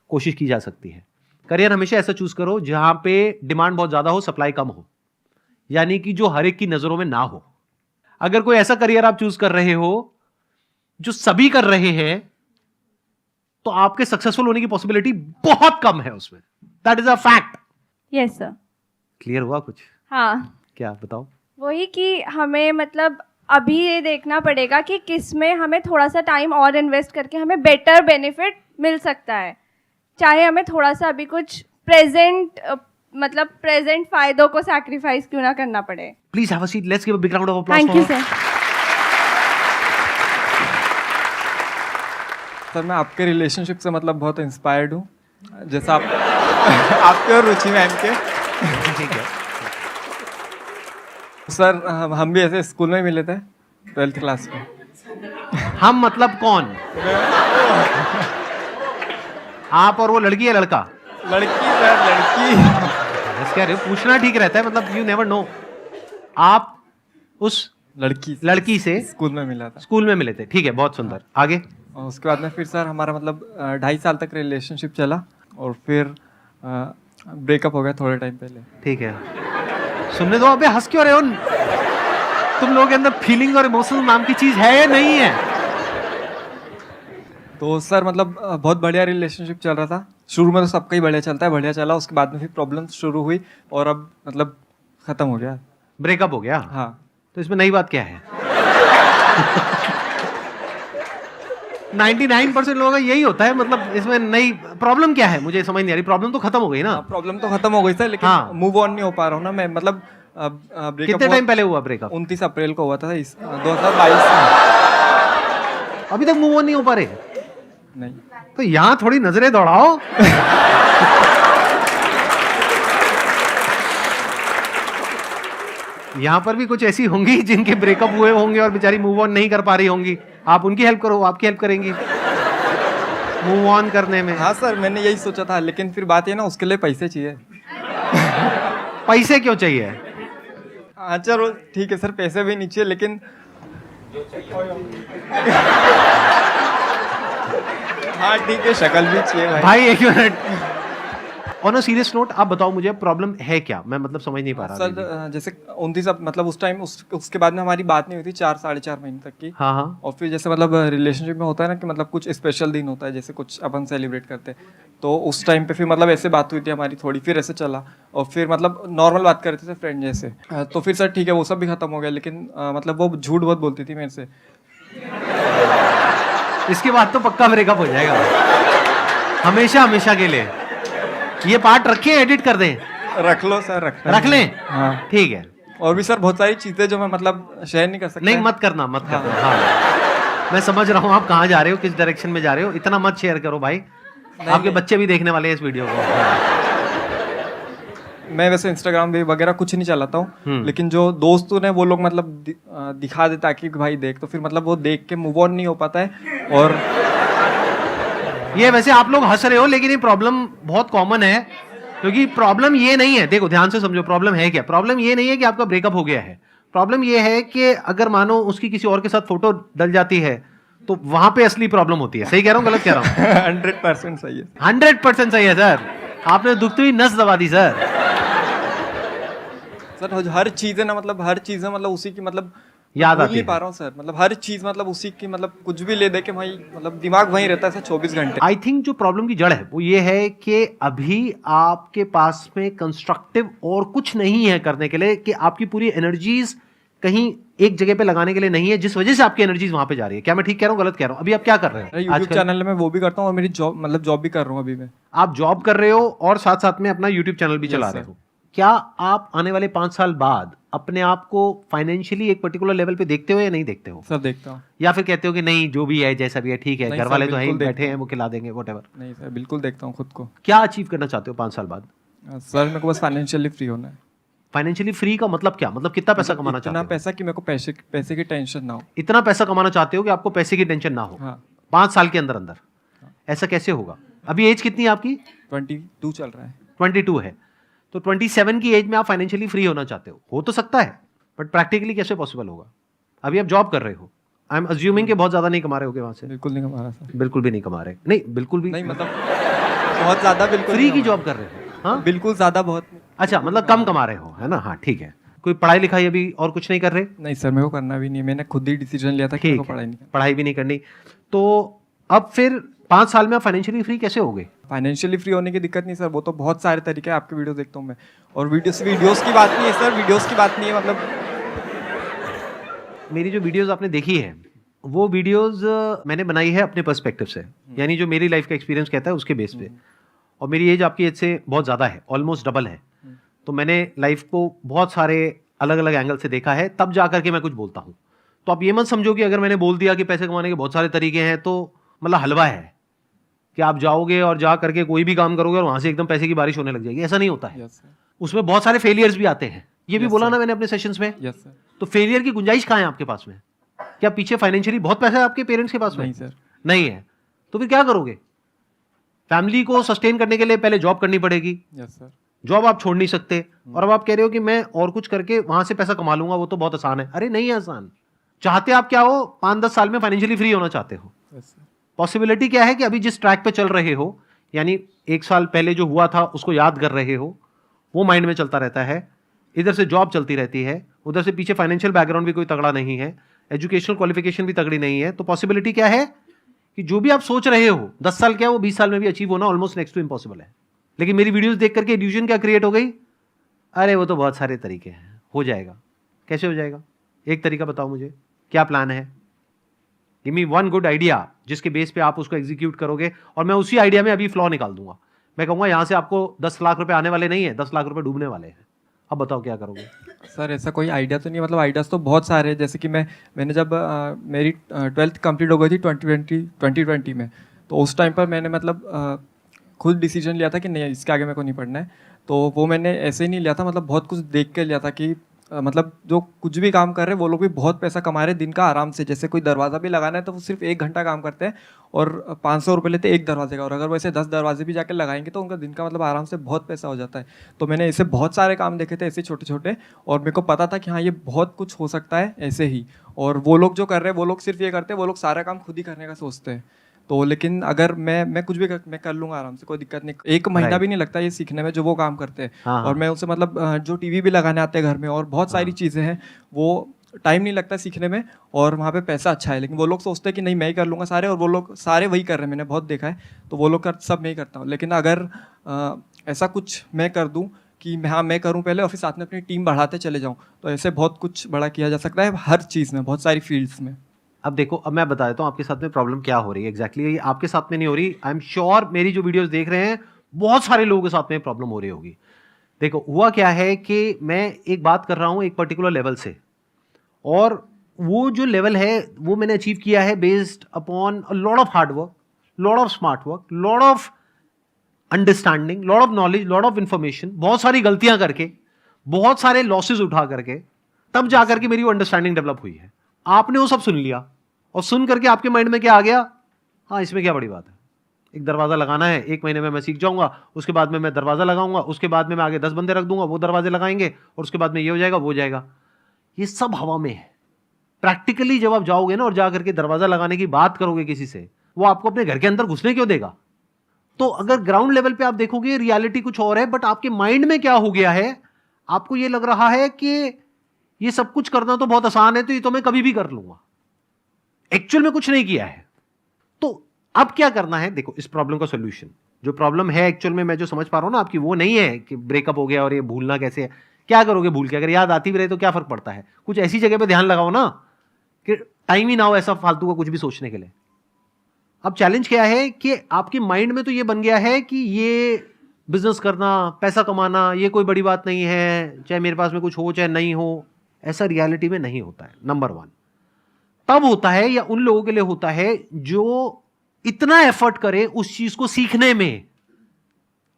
Speaker 1: कोशिश की जा सकती है। करियर हमेशा ऐसा चूज करो जहां पे डिमांड बहुत ज्यादा हो, सप्लाई कम हो, यानी कि जो हर एक की नजरों में ना हो। अगर कोई ऐसा करियर आप चूज कर रहे हो जो सभी कर रहे हैं तो आपके सक्सेसफुल होने की पॉसिबिलिटी बहुत कम है उसमें। That is a fact.
Speaker 7: Yes sir.
Speaker 1: Clear हुआ कुछ?
Speaker 7: हाँ,
Speaker 1: क्या बताओ?
Speaker 7: वही कि हमें मतलब अभी ये देखना पड़ेगा कि किस में हमें थोड़ा सा टाइम और इन्वेस्ट करके हमें बेटर बेनिफिट मिल सकता है, चाहे हमें थोड़ा सा अभी कुछ प्रेजेंट फायदों को सैक्रिफाइस क्यों ना करना पड़े।
Speaker 1: Please have a seat. Let's give a big round of applause.
Speaker 7: Thank you sir.
Speaker 8: Sir मैं आपके रिलेशनशिप से मतलब बहुत इंस्पायर्ड हूँ, जैसा आप आपके और रुचि मैम के।
Speaker 1: ठीक है
Speaker 8: सर हम भी ऐसे स्कूल में मिले थे 12th क्लास में।
Speaker 1: हम मतलब कौन? आप और वो लड़की है लड़का?
Speaker 8: लड़की सर, लड़की।
Speaker 1: बस कह रहे हो, पूछना ठीक रहता है, मतलब यू नेवर नो। आप उस लड़की से
Speaker 8: स्कूल में मिला था।
Speaker 1: स्कूल में मिले थे, ठीक है, बहुत सुंदर। आगे?
Speaker 8: और उसके बाद में फिर सर हमारा मतलब 2.5 साल तक रिलेशनशिप चला और फिर ब्रेकअप हो गया थोड़े टाइम पहले।
Speaker 1: ठीक है, सुनने दो। अबे हंस क्यों रहे हो? तुम लोगों के अंदर फीलिंग और इमोशंस नाम की चीज है या नहीं है?
Speaker 8: तो सर मतलब बहुत बढ़िया रिलेशनशिप चल रहा था। शुरू में तो सबका ही बढ़िया चलता है, बढ़िया चला। उसके बाद में फिर प्रॉब्लम्स शुरू हुई और अब मतलब खत्म हो गया,
Speaker 1: ब्रेकअप हो गया।
Speaker 8: हाँ।
Speaker 1: तो इसमें नई बात क्या है? 99% लोगों का यही होता है, मतलब इसमें नई प्रॉब्लम क्या है? मुझे समझ नहीं आ रही। प्रॉब्लम तो खत्म हो गई ना।
Speaker 8: प्रॉब्लम तो खत्म हो गई सर, लेकिन
Speaker 1: हाँ।
Speaker 8: मूव ऑन नहीं हो पा रहा हूँ ना मैं, मतलब ब्रेकअप
Speaker 1: कितने टाइम पहले हुआ ब्रेकअप?
Speaker 8: 29 अप्रैल को हुआ था इस 2022 में।
Speaker 1: अभी तक मूव ऑन नहीं हो पा रहे?
Speaker 8: नहीं
Speaker 1: तो यहां थोड़ी नजरें दौड़ाओ। यहां पर भी कुछ ऐसी होंगी जिनके ब्रेकअप हुए होंगे और बेचारी मूव ऑन नहीं कर पा रही होंगी। आप उनकी हेल्प करो, आपकी हेल्प करेंगी मूव ऑन करने में।
Speaker 8: हाँ सर, मैंने यही सोचा था, लेकिन फिर बात ये ना, उसके लिए पैसे चाहिए।
Speaker 1: पैसे क्यों चाहिए?
Speaker 8: हाँ चलो ठीक है सर, पैसे भी नहीं चाहिए, लेकिन हाँ ठीक है, शक्ल भी चाहिए भाई।
Speaker 1: भाई एक minute, on a serious note आप बताओ मुझे प्रॉब्लम है क्या? मैं मतलब समझ नहीं पा रहा अभी भी।
Speaker 8: सर जैसे 29 मतलब उस टाइम उसके बाद में हमारी बात नहीं हुई थी 4-4.5 महीने तक की।
Speaker 1: हाँ हाँ।
Speaker 8: और फिर जैसे मतलब रिलेशनशिप में होता है ना कि मतलब कुछ स्पेशल दिन होता है, जैसे कुछ अपन सेलिब्रेट करते हैं, तो उस टाइम पे फिर मतलब ऐसे बात हुई थी हमारी थोड़ी, फिर ऐसे चला और फिर मतलब नॉर्मल बात कर रहे थे फ्रेंड जैसे। तो फिर सर ठीक है, वो सब भी खत्म हो गया, लेकिन मतलब वो झूठ बहुत बोलती थी मेरे से।
Speaker 1: इसके बाद तो पक्का ब्रेकअप हो जाएगा, हमेशा हमेशा के लिए। ये पार्ट रखे, एडिट कर दें?
Speaker 8: रख लो सर,
Speaker 1: रख लें?
Speaker 8: हाँ
Speaker 1: ठीक है।
Speaker 8: और भी सर बहुत सारी चीजें जो मैं मतलब शेयर नहीं कर सकता।
Speaker 1: नहीं मत करना, मत करना। हाँ मैं समझ रहा हूँ आप कहाँ जा रहे हो, किस डायरेक्शन में जा रहे हो। इतना मत शेयर करो भाई, आपके बच्चे भी देखने वाले हैं इस वीडियो को।
Speaker 8: मैं वैसे इंस्टाग्राम भी वगैरह कुछ नहीं चलाता हूँ, लेकिन जो दोस्त ने वो लोग मतलब दिखा देता कि भाई देख, तो फिर मतलब वो देख के मूव ऑन नहीं हो पाता है। और
Speaker 1: ये वैसे आप लोग हंस रहे हो, लेकिन ये प्रॉब्लम बहुत कॉमन है, क्योंकि प्रॉब्लम ये नहीं है, देखो ध्यान से समझो प्रॉब्लम है क्या। प्रॉब्लम ये नहीं है कि आपका ब्रेकअप हो गया है, प्रॉब्लम ये है कि अगर मानो उसकी किसी और के साथ फोटो डल जाती है तो वहां पे असली प्रॉब्लम होती है। सही कह रहा हूँ, गलत कह रहा हूँ?
Speaker 8: 100% सही है।
Speaker 1: 100% सही है सर, आपने दुखती हुई नस दबा दी सर।
Speaker 8: सर हर चीज है ना, मतलब हर चीज है मतलब उसी की मतलब
Speaker 1: याद
Speaker 8: भूल
Speaker 1: आती
Speaker 8: नहीं
Speaker 1: है।
Speaker 8: पा रहा हूँ सर, मतलब हर चीज मतलब उसी की, मतलब कुछ भी ले दे के वही मतलब दिमाग वहीं रहता है सर 24 घंटे।
Speaker 1: आई थिंक जो प्रॉब्लम की जड़ है वो ये है कि अभी आपके पास में कंस्ट्रक्टिव और कुछ नहीं है करने के लिए, कि आपकी पूरी एनर्जीज कहीं एक जगह पे लगाने के लिए नहीं है, जिस वजह से आपकी एनर्जीज वहां पे जा रही है। क्या मैं ठीक कह रहा हूँ, गलत कह रहा हूँ? अभी आप क्या कर रहे हो?
Speaker 8: यूट्यूब चैनल में वो भी करता हूँ और मेरी जॉब मतलब जॉब भी कर रहा हूँ अभी मैं।
Speaker 1: आप जॉब कर रहे हो और साथ साथ में अपना यूट्यूब चैनल भी चला रहे हो। क्या आप आने वाले 5 साल बाद अपने आप को फाइनेंशियली एक पर्टिकुलर लेवल पे देखते हो या नहीं देखते हो?
Speaker 8: सर देखता हूँ।
Speaker 1: या फिर कहते हो कि नहीं जो भी है जैसा भी है ठीक है,
Speaker 8: नहीं
Speaker 1: घर
Speaker 8: सर,
Speaker 1: वाले तो है ही,
Speaker 8: बिल्कुल
Speaker 1: बैठे
Speaker 8: देखता
Speaker 1: हैं वो खिला देंगे व्हाटएवर?
Speaker 8: नहीं सर, बिल्कुल देखता हूँ खुद को।
Speaker 1: क्या अचीव करना चाहते हो 5 साल बाद?
Speaker 8: सर मेरे को बस फाइनेंशियली फ्री होना है।
Speaker 1: फाइनेंशियली फ्री का मतलब क्या? मतलब कितना पैसा कमाना चाहते
Speaker 8: इतना
Speaker 1: हो?
Speaker 8: पैसा कि मेरे को पैसे की टेंशन ना हो।
Speaker 1: इतना पैसा कमाना चाहते हो कि आपको पैसे की टेंशन ना हो?
Speaker 8: हाँ
Speaker 1: 5 साल के अंदर अंदर ऐसा कैसे होगा? अभी एज कितनी है आपकी?
Speaker 8: 22 चल रहा है।
Speaker 1: 22 है, तो 27 की एज में आप फाइनेंशियली फ्री होना चाहते हो तो सकता है, बट प्रैक्टिकली कैसे पॉसिबल होगा? अभी आप जॉब कर रहे हो, आई एम अज्यूमिंग कि बहुत ज्यादा नहीं कमा रहे होगे वहां से।
Speaker 8: बिल्कुल नहीं कमा रहा सर।
Speaker 1: बिल्कुल भी नहीं कमा रहे? नहीं बिल्कुल भी
Speaker 8: नहीं मतलब बहुत ज्यादा बिल्कुल
Speaker 1: फ्री
Speaker 8: नहीं
Speaker 1: की
Speaker 8: कमा
Speaker 1: जॉब कर रहे हो? हाँ
Speaker 8: रहा। बिल्कुल ज्यादा बहुत
Speaker 1: अच्छा, मतलब कम कमा रहे हो, है ना? हाँ ठीक है। कोई पढ़ाई लिखाई अभी और कुछ नहीं कर रहे?
Speaker 8: नहीं सर, मेरे को करना भी नहीं है, मैंने खुद ही डिसीजन लिया था कि मेरे को
Speaker 1: ठीक
Speaker 8: पढ़ाई
Speaker 1: है,
Speaker 8: नहीं करनी।
Speaker 1: पढ़ाई भी नहीं करनी, तो अब फिर 5 साल में आप फाइनेंशियली फ्री कैसे होगे?
Speaker 8: फाइनेंशियली फ्री होने की दिक्कत नहीं सर, वो तो बहुत सारे तरीके हैं। आपके वीडियो देखता हूँ मैं, और वीडियोस की बात नहीं है सर, वीडियोस की बात नहीं है। मतलब
Speaker 1: मेरी जो वीडियोस आपने देखी है वो वीडियोस मैंने बनाई है अपने पर्सपेक्टिव से, यानी जो मेरी लाइफ का एक्सपीरियंस कहता है उसके बेस पे। और मेरी एज आपकी एज से बहुत ज़्यादा है, ऑलमोस्ट डबल है, तो मैंने लाइफ को बहुत सारे अलग अलग एंगल से देखा है, तब जा करके मैं कुछ बोलता हूँ। तो आप ये मत समझो कि अगर मैंने बोल दिया कि पैसे कमाने के बहुत सारे तरीके हैं तो मतलब हलवा है कि आप जाओगे और जा करके कोई भी काम करोगे और वहाँ से एकदम पैसे की बारिश होने लग जाएगी। ऐसा नहीं होता है,
Speaker 8: यस सर,
Speaker 1: उसमें बहुत सारे फेलियर्स भी आते हैं। ये भी
Speaker 8: Yes,
Speaker 1: बोला
Speaker 8: sir.
Speaker 1: ना मैंने अपने सेशंस में।
Speaker 8: Yes sir.
Speaker 1: तो फेलियर की गुंजाइश कहाँ है आपके पास में? क्या पीछे फाइनेंशियली बहुत पैसा है आपके पेरेंट्स के पास में?
Speaker 8: नहीं सर।
Speaker 1: नहीं है, तो फिर क्या करोगे? फैमिली को सस्टेन करने के लिए पहले जॉब करनी पड़ेगी,
Speaker 8: यस सर।
Speaker 1: जॉब आप छोड़ नहीं सकते। और अब आप कह रहे हो कि मैं और कुछ करके वहां से पैसा कमा लूंगा, वो तो बहुत आसान है। अरे नहीं है आसान। चाहते आप क्या हो? 5-10 साल में फाइनेंशियली फ्री होना चाहते हो।
Speaker 8: Yes sir.
Speaker 1: पॉसिबिलिटी क्या है कि अभी जिस ट्रैक पे चल रहे हो, यानी 1 साल पहले जो हुआ था उसको याद कर रहे हो, वो माइंड में चलता रहता है, इधर से जॉब चलती रहती है, उधर से पीछे फाइनेंशियल बैकग्राउंड भी कोई तगड़ा नहीं है, एजुकेशनल क्वालिफिकेशन भी तगड़ी नहीं है। तो पॉसिबिलिटी क्या है कि जो भी आप सोच रहे हो 10 साल क्या वो 20 साल में भी अचीव होना ऑलमोस्ट नेक्स्ट टू इम्पॉसिबल है। लेकिन मेरी वीडियोस देख करके इल्यूजन क्या क्रिएट हो गई? अरे वो तो बहुत सारे तरीके हैं, हो जाएगा। कैसे हो जाएगा? एक तरीका बताओ मुझे, क्या प्लान है? Give me one good idea जिसके बेस पे आप उसको एग्जीक्यूट करोगे, और मैं उसी आइडिया में अभी फ्लॉ निकाल दूंगा। मैं कहूंगा यहां से आपको 10 लाख रुपए आने वाले नहीं है, 10 लाख रुपए डूबने वाले हैं। अब बताओ क्या करोगे?
Speaker 8: सर ऐसा कोई आइडिया तो नहीं, मतलब आइडियाज़ तो बहुत सारे हैं। जैसे कि मैंने जब मेरी 12th कंप्लीट हो गई थी 2020 में, तो उस टाइम पर मैंने मतलब खुद डिसीजन लिया था कि नहीं इसके आगे मेरे को नहीं पढ़ना है। तो वो मैंने ऐसे ही नहीं लिया था, मतलब बहुत कुछ देख के लिया था कि मतलब जो कुछ भी काम कर रहे हैं वो लोग भी बहुत पैसा कमा रहे हैं दिन का आराम से। जैसे कोई दरवाज़ा भी लगाना है तो वो सिर्फ 1 घंटा काम करते हैं और 500 रुपये लेते हैं एक दरवाजे का, और अगर वैसे 10 दरवाजे भी जाकर लगाएंगे तो उनका दिन का मतलब आराम से बहुत पैसा हो जाता है। तो मैंने ऐसे बहुत सारे काम देखे थे ऐसे छोटे छोटे, और मेरे को पता था कि हाँ ये बहुत कुछ हो सकता है ऐसे ही। और वो लोग जो कर रहे हैं वो लोग सिर्फ ये करते हैं, वो लोग सारा काम खुद ही करने का सोचते हैं। तो लेकिन अगर मैं कुछ भी मैं कर लूँगा आराम से, कोई दिक्कत नहीं। 1 महीना भी नहीं लगता ये सीखने में जो वो काम करते हैं।
Speaker 1: हाँ,
Speaker 8: और मैं उनसे मतलब जो टीवी भी लगाने आते हैं घर में और बहुत सारी चीज़ें हैं, वो टाइम नहीं लगता सीखने में और वहाँ पे पैसा अच्छा है। लेकिन वो लोग सोचते हैं कि नहीं मैं ही कर लूँगा सारे, और वो लोग सारे वही कर रहे हैं, मैंने बहुत देखा है। तो वो लोग सब मैं ही करता हूँ। लेकिन अगर ऐसा कुछ मैं कर दूँ कि हाँ मैं करूँ पहले और फिर साथ में अपनी टीम बढ़ाते चले जाऊँ, तो ऐसे बहुत कुछ बड़ा किया जा सकता है हर चीज़ में, बहुत सारी फील्ड्स में।
Speaker 1: अब देखो, अब मैं बता देता हूँ आपके साथ में प्रॉब्लम क्या हो रही है एग्जैक्टली। ये आपके साथ में नहीं हो रही, आई एम श्योर मेरी जो वीडियोस देख रहे हैं बहुत सारे लोगों के साथ में प्रॉब्लम हो रही होगी। देखो हुआ क्या है कि मैं एक बात कर रहा हूँ एक पर्टिकुलर लेवल से, और वो जो लेवल है वो मैंने अचीव किया है based upon a lot of hard work, lot of smart work, lot of understanding, lot of knowledge, lot of information, बहुत सारी गलतियां करके, बहुत सारे लॉसेज उठा करके, तब जाकर के मेरी वो अंडरस्टैंडिंग डेवलप हुई है। आपने वो सब सुन लिया और सुन करके आपके माइंड में क्या आ गया, हाँ इसमें क्या बड़ी बात है, एक दरवाजा लगाना है, 1 महीने में मैं सीख जाऊंगा, उसके बाद में मैं दरवाजा लगाऊंगा, उसके बाद में मैं आगे 10 बंदे रख दूंगा, वो दरवाजे लगाएंगे, और उसके बाद में ये हो जाएगा वो हो जाएगा। ये सब हवा में है। प्रैक्टिकली जब आप जाओगे ना और जाकर के दरवाजा लगाने की बात करोगे किसी से, वो आपको अपने घर के अंदर घुसने क्यों देगा? तो अगर ग्राउंड लेवल पे आप देखोगे रियलिटी कुछ और है, बट आपके माइंड में क्या हो गया है, आपको ये लग रहा है कि ये सब कुछ करना तो बहुत आसान है, तो ये तो मैं कभी भी कर लूंगा। एक्चुअल में कुछ नहीं किया है। तो अब क्या करना है? देखो इस प्रॉब्लम का सॉल्यूशन, जो प्रॉब्लम है एक्चुअल में मैं जो समझ पा रहा हूं ना आपकी, वो नहीं है कि ब्रेकअप हो गया और ये भूलना कैसे है। क्या करोगे भूल के? अगर याद आती भी रहे तो क्या फर्क पड़ता है? कुछ ऐसी जगह पे ध्यान लगाओ ना कि टाइम ही ना हो ऐसा फालतू का कुछ भी सोचने के लिए। अब चैलेंज क्या है कि आपके माइंड में तो ये बन गया है कि ये बिजनेस करना, पैसा कमाना, ये कोई बड़ी बात नहीं है, चाहे मेरे पास में कुछ हो चाहे नहीं हो। ऐसा रियलिटी में नहीं होता है। नंबर 1 तब होता है या उन लोगों के लिए होता है जो इतना एफर्ट करे उस चीज को सीखने में,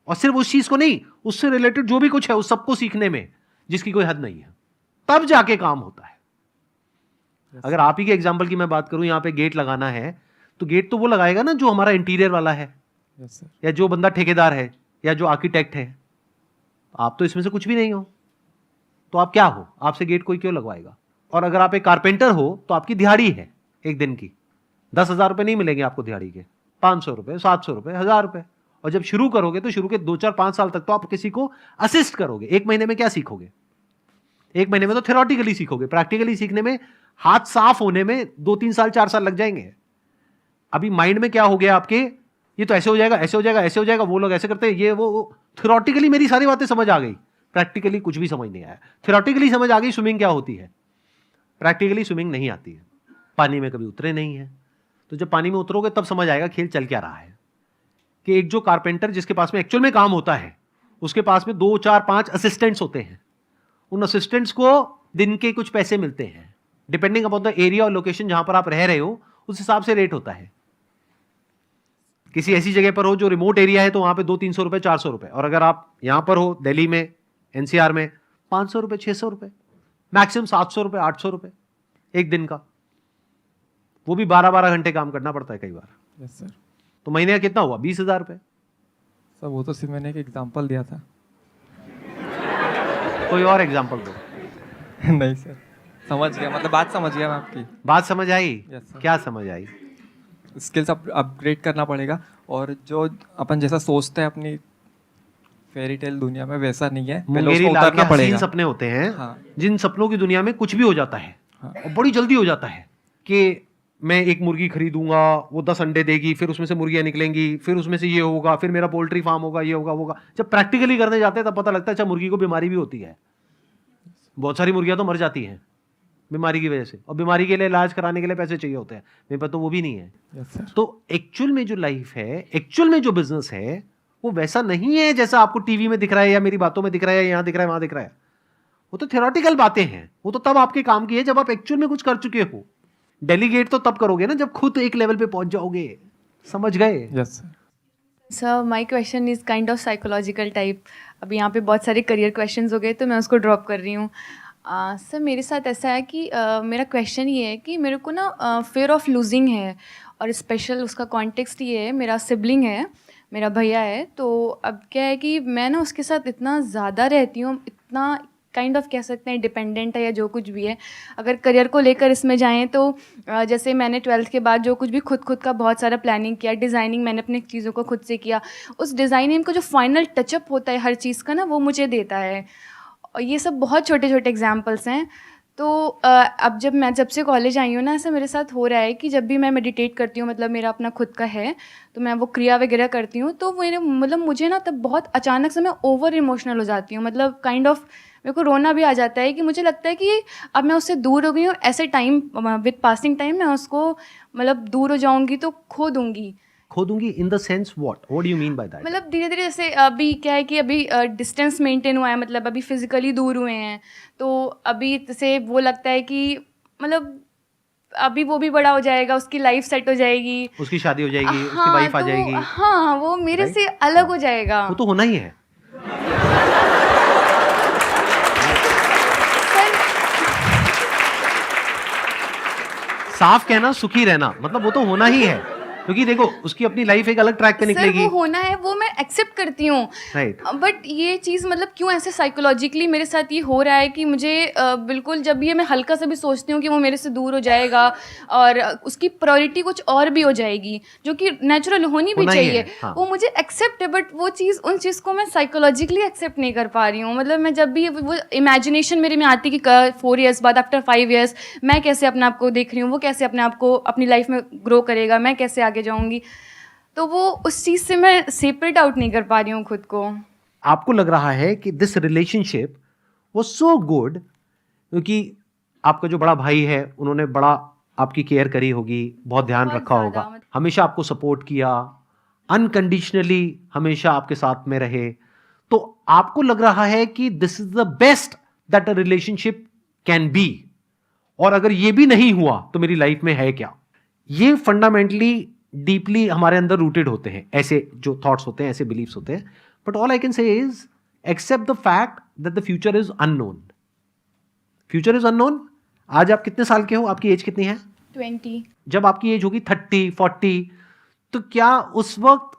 Speaker 1: और सिर्फ उस चीज को नहीं, उससे रिलेटेड जो भी कुछ है उस सबको सीखने में, जिसकी कोई हद नहीं है, तब जाके काम होता है। अगर आप ही के एग्जांपल की मैं बात करूं, यहां पे गेट लगाना है तो गेट तो वो लगाएगा ना जो हमारा इंटीरियर वाला है, या जो बंदा ठेकेदार है, या जो आर्किटेक्ट है। आप तो इसमें से कुछ भी नहीं हो, तो आप क्या हो? आपसे गेट कोई क्यों लगवाएगा? और अगर आप एक कारपेंटर हो तो आपकी दिहाड़ी है एक दिन की 10,000 रुपए नहीं मिलेंगे आपको दिहाड़ी के, 500 रुपए, 700 रुपए, 1000 रुपए। और जब शुरू करोगे तो शुरू के 2, 4, 5 साल तक तो आप किसी को असिस्ट करोगे। 1 महीने में क्या सीखोगे? 1 महीने में तो थ्योरेटिकली सीखोगे। प्रैक्टिकली सीखने में, हाथ साफ होने में 2, 3 साल, 4 साल लग जाएंगे। अभी माइंड में क्या हो गया आपके, ये तो ऐसे हो जाएगा, ऐसे हो जाएगा, ऐसे हो जाएगा, वो लोग ऐसे करते हैं, ये वो। थ्योरेटिकली मेरी सारी बातें समझ आ गई, प्रैक्टिकली कुछ भी समझ नहीं आया। थ्योरेटिकली समझ आ गई स्विमिंग क्या होती है, प्रैक्टिकली स्विमिंग नहीं आती है। पानी में कभी उतरे नहीं है, तो जब पानी में उतरोगे तब समझ आएगा खेल चल क्या रहा है। कि एक जो कारपेंटर जिसके पास में एक्चुअल में काम होता है, उसके पास में 2, 4, 5 असिस्टेंट्स होते हैं। उन असिस्टेंट्स को दिन के कुछ पैसे मिलते हैं, डिपेंडिंग अपॉन द एरिया और लोकेशन जहां पर आप रह रहे हो, उस हिसाब से रेट होता है। किसी ऐसी जगह पर हो जो रिमोट एरिया है तो वहां पे 200-300 रुपए, 400 रुपए, और अगर आप यहां पर हो दिल्ली में, एनसीआर में, 500 रुपए, 600 रुपए, मैक्सिमम 700 रुपए, 800 रुपए एक दिन का। वो भी 12-12 घंटे काम करना पड़ता है कई बार।
Speaker 8: Yes sir.
Speaker 1: तो महीने का कितना हुआ? 20,000 रुपए।
Speaker 8: सर वो तो सिर्फ मैंने एक एग्जांपल दिया था।
Speaker 1: कोई और एग्जांपल दो।
Speaker 8: नहीं सर, समझ गया, मतलब बात समझ गया मैं आपकी।
Speaker 1: बात समझ आई?
Speaker 8: Yes, sir.
Speaker 1: क्या समझ आई?
Speaker 8: स्किल्स अपग्रेड करना पड़ेगा, और जो अपन जैसा सोचते हैं अपनी फेरी टेल दुनिया में वैसा नहीं है, पहले
Speaker 1: मुंगेरी
Speaker 8: उसको
Speaker 1: लाल के
Speaker 8: उतरना
Speaker 1: हसीन
Speaker 8: पड़ेगा।
Speaker 1: सपने होते हैं।
Speaker 8: हाँ।
Speaker 1: जिन सपनों की दुनिया में कुछ भी हो जाता है।
Speaker 8: हाँ।
Speaker 1: और बड़ी जल्दी हो जाता है कि मैं एक मुर्गी खरीदूंगा, वो 10 अंडे देगी, फिर उसमें से मुर्गियां निकलेंगी, फिर उसमें से ये होगा, फिर मेरा पोल्ट्री फार्म होगा, ये होगा, वो होगा। जब प्रैक्टिकली करने जाते हैं तब पता लगता है अच्छा मुर्गी को बीमारी भी होती है, बहुत सारी मुर्गियां तो मर जाती हैं। बीमारी की वजह से, और बीमारी के लिए इलाज कराने के लिए पैसे चाहिए होते हैं, मेरे पास तो वो भी नहीं है।
Speaker 8: Yes sir.
Speaker 1: तो एक्चुअल में जो लाइफ है, एक्चुअल में जो बिजनेस है, वो वैसा नहीं है जैसा आपको टीवी में दिख रहा है या मेरी बातों में दिख रहा है, यहां दिख रहा है, वहां दिख रहा है। वो तो थ्योरेटिकल बातें हैं, वो तो तब आपके काम की है जब आप एक्चुअल में कुछ कर चुके हो। डेलीगेट तो तब करोगे ना जब खुद एक लेवल पे पहुंच जाओगे। समझ गए?
Speaker 8: Yes sir.
Speaker 9: Sir my question is kind of psychological type. अभी यहाँ पे बहुत सारे करियर क्वेश्चंस हो गए तो मैं उसको ड्रॉप कर रही हूँ। सर मेरे साथ ऐसा है कि मेरा क्वेश्चन ये है कि मेरे को ना फियर ऑफ लूजिंग है, और स्पेशल उसका कॉन्टेक्स्ट ये है, मेरा सिबलिंग है, मेरा भैया है। तो अब क्या है कि मैं ना उसके साथ इतना ज़्यादा रहती हूँ, इतना काइंड ऑफ कह सकते हैं डिपेंडेंट है या जो कुछ भी है। अगर करियर को लेकर इसमें जाएं तो जैसे मैंने 12th के बाद जो कुछ भी खुद का बहुत सारा प्लानिंग किया, डिज़ाइनिंग मैंने अपनी चीज़ों को खुद से किया, उस डिज़ाइनिंग को जो फाइनल टचअप होता है हर चीज़ का ना, वो मुझे देता है। और ये सब बहुत छोटे छोटे एग्जाम्पल्स हैं। तो अब जब से कॉलेज आई हूँ ना, ऐसा मेरे साथ हो रहा है कि जब भी मैं मेडिटेट करती हूँ, मतलब मेरा अपना खुद का है, तो मैं वो क्रिया वगैरह करती हूँ, तो मुझे ना तब बहुत अचानक से मैं ओवर इमोशनल हो जाती हूँ। मतलब काइंड ऑफ मेरे को रोना भी आ जाता है कि मुझे लगता है कि अब मैं उससे दूर हो गई हूँ। ऐसे टाइम विद पासिंग टाइम मैं उसको मतलब दूर हो जाऊँगी तो खो दूँगी।
Speaker 1: In the sense what do you mean by that?
Speaker 9: मतलब धीरे धीरे जैसे अभी क्या है कि अभी डिस्टेंस मेंटेन हुआ है, मतलब अभी फिजिकली दूर हुए हैं, तो अभी जैसे वो लगता है कि मतलब अभी वो भी बड़ा हो जाएगा, उसकी लाइफ सेट हो जाएगी,
Speaker 1: उसकी शादी हो जाएगी, उसकी
Speaker 9: हाँ,
Speaker 1: वाइफ आ
Speaker 9: तो
Speaker 1: जाएगी।
Speaker 9: हाँ, वो मेरे
Speaker 1: Right?
Speaker 9: से अलग हो जाएगा।
Speaker 1: वो तो होना ही है। साफ कहना सुखी रहना, मतलब वो तो होना ही है, क्योंकि देखो उसकी अपनी लाइफ एक अलग ट्रैक पे
Speaker 9: सर
Speaker 1: निकलेगी।
Speaker 9: वो होना है, वो मैं एक्सेप्ट करती हूँ।
Speaker 1: राइट।
Speaker 9: बट ये चीज़ मतलब क्यों ऐसे साइकोलॉजिकली मेरे साथ ये हो रहा है कि मुझे बिल्कुल जब ये मैं हल्का सा भी सोचती हूँ कि वो मेरे से दूर हो जाएगा और उसकी प्रायोरिटी कुछ और भी हो जाएगी, जो कि नेचुरल होनी भी
Speaker 1: होना ही
Speaker 9: चाहिए,
Speaker 1: है, हाँ।
Speaker 9: वो मुझे एक्सेप्ट है। बट वो चीज़, उन चीज़ को मैं साइकोलॉजिकली एक्सेप्ट नहीं कर पा रही हूँ। मतलब मैं जब भी वो इमेजिनेशन मेरे में आती कि 4 ईयर्स बाद, आफ्टर 5 ईयर्स मैं कैसे अपने आप को देख रही हूँ, वो कैसे अपने आप को अपनी लाइफ में ग्रो करेगा, मैं कैसे आगे जाऊँगी, तो वो उस चीज़ से मैं सेपरेट आउट नहीं कर पा रही हूँ खुद को।
Speaker 1: आपको लग रहा है कि this relationship was so good क्योंकि आपका जो बड़ा भाई है उन्होंने बड़ा आपकी केयर करी होगी, बहुत ध्यान
Speaker 9: बहुत
Speaker 1: रखा
Speaker 9: ज़्यादा,
Speaker 1: होगा, हमेशा आपको सपोर्ट किया, अनकंडीशनली हमेशा आपके साथ में रहे, तो आपको लग रहा है कि this is the best that a relationship can be, और अगर ये भी नहीं हुआ तो मेरी लाइफ में है क्या? ये फंडामेंटली डीपली हमारे अंदर रूटेड होते हैं, ऐसे जो थॉट्स होते हैं, ऐसे बिलीव्स होते हैं। But all I can say is accept the fact that the future is unknown. Future is unknown. आज आप कितने साल के हो? आपकी एज कितनी है?
Speaker 9: 20।
Speaker 1: जब आपकी एज होगी 30, 40, तो क्या उस वक्त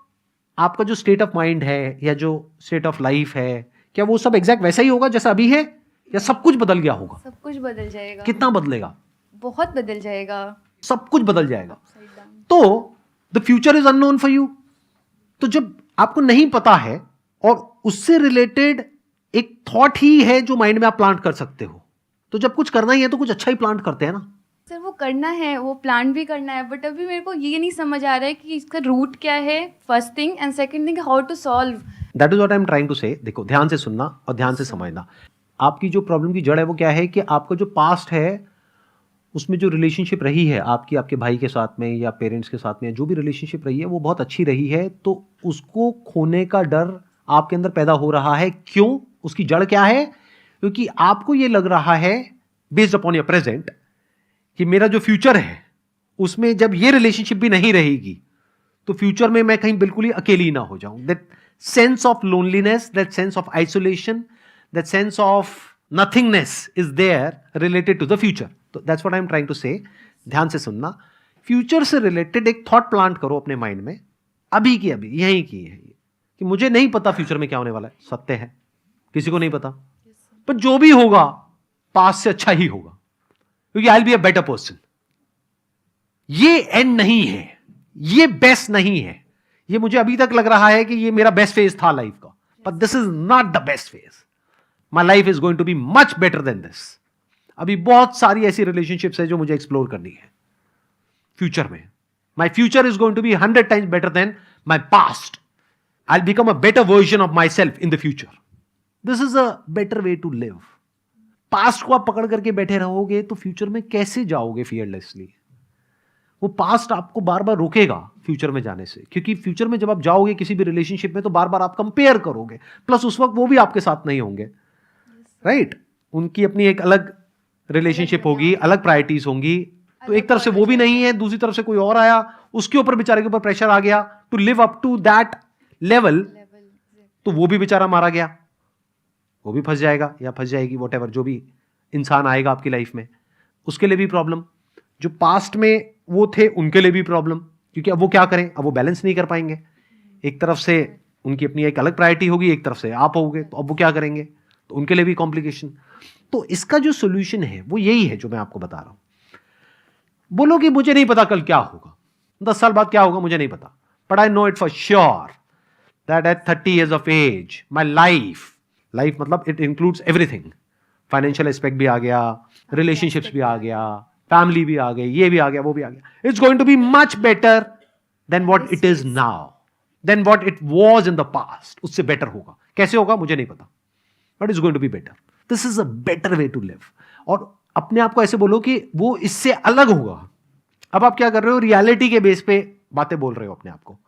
Speaker 1: आपका जो स्टेट ऑफ माइंड है या जो स्टेट ऑफ लाइफ है, क्या वो सब एग्जैक्ट वैसा ही होगा जैसा अभी है, या सब कुछ बदल गया होगा?
Speaker 9: सब कुछ बदल जाएगा।
Speaker 1: कितना बदलेगा?
Speaker 9: बहुत बदल जाएगा।
Speaker 1: सब कुछ बदल जाएगा। तो the future is unknown for you. तो जब आपको नहीं पता है और उससे रिलेटेड एक थॉट ही है जो माइंड में आप प्लांट कर सकते हो, तो जब कुछ करना ही है तो कुछ अच्छा ही प्लांट करते हैं ना।
Speaker 9: सर वो करना है, वो प्लान भी करना है, बट अभी मेरे को ये नहीं समझ आ रहा है कि इसका रूट क्या है, first thing, and second thing how to solve.
Speaker 1: That is what I am trying to say. देखो, ध्यान से सुनना और ध्यान से समझना। आपकी जो प्रॉब्लम की जड़ है वो क्या है कि आपका जो पास्ट है उसमें जो रिलेशनशिप रही है आपकी आपके भाई के साथ में या पेरेंट्स के साथ में, जो भी रिलेशनशिप रही है वो बहुत अच्छी रही है, तो उसको खोने का डर आपके अंदर पैदा हो रहा है। क्यों? उसकी जड़ क्या है? क्योंकि आपको ये लग रहा है बेस्ड अपॉन योर प्रेजेंट कि मेरा जो फ्यूचर है उसमें जब ये रिलेशनशिप भी नहीं रहेगी तो फ्यूचर में मैं कहीं बिल्कुल ही अकेली ना हो जाऊं। That sense of loneliness, that sense of isolation, that sense of nothingness is there related to the future. तो that's what I am trying to say. ध्यान से सुनना। फ्यूचर से रिलेटेड एक थॉट प्लांट करो अपने माइंड में, अभी की अभी, यहीं की है कि मुझे नहीं पता फ्यूचर में क्या होने वाला है। सत्य है, किसी को नहीं पता, पर जो भी होगा पास्ट से अच्छा ही होगा, क्योंकि I will be a better person. ये एंड नहीं है, ये बेस्ट नहीं है। ये मुझे अभी तक लग रहा है कि ये मेरा बेस्ट फेज था लाइफ का, but this is not the best phase. My life is going to be much better than this. अभी बहुत सारी ऐसी रिलेशनशिप्स है जो मुझे एक्सप्लोर करनी है फ्यूचर में। My future is going to be 100 times better than my past. I will become a better version of myself in the future. This is a better way to live. Past को आप पकड़ करके बैठे रहोगे तो future में कैसे जाओगे फियरलेसली? वो पास्ट आपको बार बार रोकेगा फ्यूचर में जाने से, क्योंकि फ्यूचर में जब आप जाओगे किसी भी रिलेशनशिप में तो बार बार आप कंपेयर करोगे, प्लस उस वक्त वो भी आपके साथ नहीं होंगे, राइट? उनकी अपनी एक अलग रिलेशनशिप होगी, अलग प्रायोरिटीज होंगी, तो एक तरफ से वो भी नहीं है, दूसरी तरफ से कोई और आया, उसके ऊपर बेचारे के ऊपर प्रेशर आ गया to live up to that level, तो वो भी बेचारा मारा गया, वो भी फंस जाएगा या फंस जाएगी, वॉटेवर जो भी इंसान आएगा आपकी लाइफ में उसके लिए भी प्रॉब्लम। जो पास्ट में वो थे उनके लिए भी प्रॉब्लम, क्योंकि अब वो क्या करें, अब वो बैलेंस नहीं कर पाएंगे। एक तरफ से उनकी अपनी एक अलग प्रायोरिटी होगी, एक तरफ से आप होगे, तो अब वो क्या करेंगे, तो उनके लिए भी कॉम्प्लिकेशन। तो इसका जो सोल्यूशन है वो यही है जो मैं आपको बता रहा हूं। बोलो कि मुझे नहीं पता कल क्या होगा, 10 साल बाद क्या होगा मुझे नहीं पता, but I know it for sure that at 30 years of age my life मतलब it includes everything, financial aspect भी आ गया, रिलेशनशिप्स भी आ गया, फैमिली भी आ गई, ये भी आ गया, वो भी आ गया, it's going to be much better than what it is now, then what it was in the past. उससे बेटर होगा, कैसे होगा मुझे नहीं पता, but it's going to be better. This is a better way to live. और अपने आप को ऐसे बोलो कि वो इससे अलग होगा। अब आप क्या कर रहे हो, रियलिटी के बेस पे बातें बोल रहे हो अपने आप को,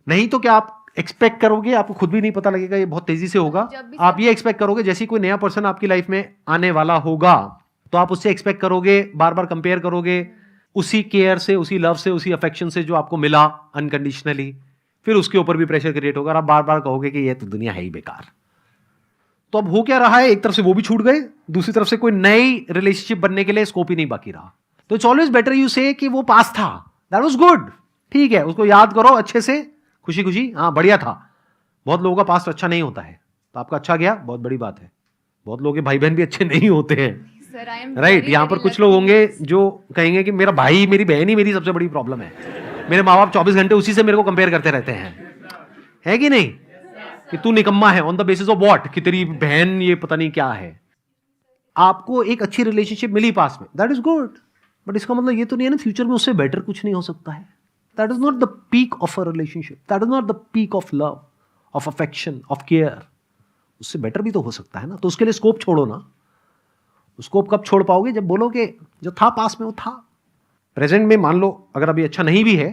Speaker 1: नहीं तो क्या आप एक्सपेक्ट करोगे, आपको खुद भी नहीं पता लगेगा, ये बहुत तेजी से होगा। आप ये एक्सपेक्ट करोगे जैसे कोई नया पर्सन आपकी लाइफ में आने वाला होगा तो आप उससे एक्सपेक्ट करोगे, बार बार कंपेयर करोगे उसी केयर से, उसी लव से, उसी अफेक्शन से जो आपको मिला अनकंडीशनली, फिर उसके ऊपर भी प्रेशर क्रिएट होगा और आप बार बार कहोगे कि ये तो दुनिया है ही बेकार। तो अब हो क्या रहा है, एक तरफ से वो भी छूट गए, दूसरी तरफ से कोई नई रिलेशनशिप बनने के लिए स्कोप ही नहीं बाकी रहा। तो इट्स ऑलवेज बेटर यू से कि वो पास था, दैट वाज गुड, ठीक है, उसको याद करो अच्छे से, खुशी खुशी, हाँ बढ़िया था। बहुत लोगों का पास्ट अच्छा नहीं होता है, तो आपका अच्छा गया, बहुत बड़ी बात है। बहुत लोगों के भाई बहन भी अच्छे नहीं होते हैं, राइट? यहां पर कुछ लोग होंगे जो कहेंगे कि मेरा भाई मेरी बहन ही मेरी सबसे बड़ी प्रॉब्लम है, मेरे माँ बाप 24 घंटे उसी से मेरे को कंपेयर करते रहते हैं, है कि नहीं, कि तू निकम्मा है, on the basis of what, कि तेरी बहन ये पता नहीं क्या है। आपको एक अच्छी रिलेशनशिप मिली पास में, दैट इज गुड, बट इसका मतलब ये तो नहीं है ना फ्यूचर में उससे बेटर कुछ नहीं हो सकता है। That is not the peak of a relationship, that is not the peak of love, of affection, of care. उससे बेटर भी तो हो सकता है ना, तो उसके लिए स्कोप छोड़ो ना। स्कोप कब छोड़ पाओगे, जब बोलोगे जो था पास में वो था। प्रेजेंट में मान लो अगर अभी अच्छा नहीं भी है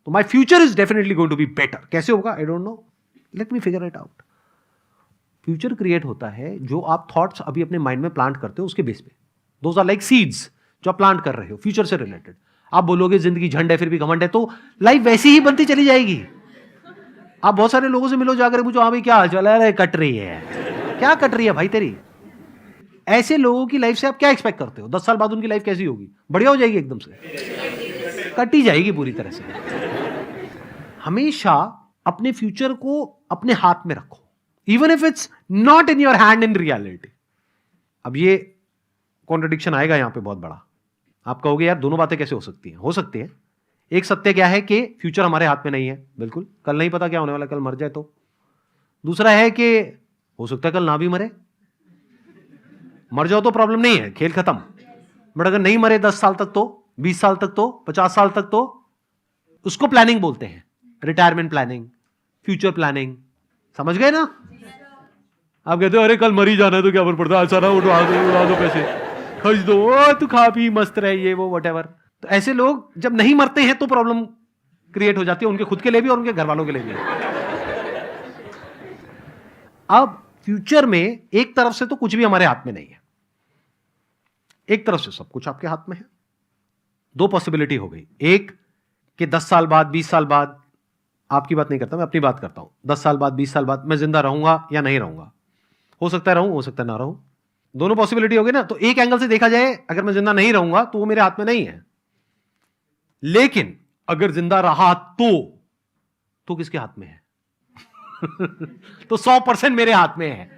Speaker 1: तो my future is definitely going to be better. कैसे होगा I don't know, let me figure it out. Future create होता है जो आप थॉट्स अभी अपने माइंड में प्लांट करते हो उसके बेस पे। दोज आर लाइक सीड्स जो आप प्लांट कर रहे हो फ्यूचर से रिलेटेड। आप बोलोगे जिंदगी झंड है फिर भी घमंड है, तो लाइफ वैसी ही बनती चली जाएगी। आप बहुत सारे लोगों से मिलो जाकर पूछो हाँ भाई क्या हाल चाल है, कट रही है, क्या कट रही है भाई तेरी। ऐसे लोगों की लाइफ से आप क्या एक्सपेक्ट करते हो, 10 साल बाद उनकी लाइफ कैसी होगी, बढ़िया हो जाएगी एकदम से, कट ही जाएगी पूरी तरह से। हमेशा अपने फ्यूचर को अपने हाथ में रखो, even if it's not in your hand in reality. अब ये कॉन्ट्रडिक्शन आएगा यहां पे बहुत बड़ा, आप कहोगे यार दोनों बातें कैसे हो सकती हैं। हो सकती है। एक सत्य क्या है कि फ्यूचर हमारे हाथ में नहीं है, बिल्कुल, कल नहीं पता क्या होने वाला, कल मर जाए तो। दूसरा है कि हो सकता है कल ना भी मरे, मर जाओ तो प्रॉब्लम नहीं है, खेल खत्म, बट अगर नहीं मरे 10 साल तक तो, 20 साल तक तो, 50 साल तक तो, उसको प्लानिंग बोलते हैं, रिटायरमेंट प्लानिंग, फ्यूचर प्लानिंग। समझ गए ना? आप कहते हो अरे कल मर ही जाना है तो क्या फर्क पड़ता है, सारा उड़ा दो पैसे खर्च दो, तू खा पी मस्त रहे, ये वो व्हाटएवर। तो ऐसे लोग जब नहीं मरते हैं तो प्रॉब्लम क्रिएट हो जाती है उनके खुद के लिए भी और उनके घर वालों के लिए भी। अब फ्यूचर में एक तरफ से तो कुछ भी हमारे हाथ में नहीं है, एक तरफ से सब कुछ आपके हाथ में है। दो पॉसिबिलिटी हो गई, एक कि 10 साल बाद, 20 साल बाद, आपकी बात नहीं करता मैं अपनी बात करता हूं, 10 साल बाद, 20 साल बाद मैं जिंदा रहूंगा या नहीं रहूंगा। हो सकता है रहूं, हो सकता है ना रहूं, दोनों पॉसिबिलिटी हो गई ना। तो एक एंगल से देखा जाए अगर मैं जिंदा नहीं रहूंगा तो वो मेरे हाथ में नहीं है, लेकिन अगर जिंदा रहा तो किसके हाथ में है? तो 100% मेरे हाथ में है।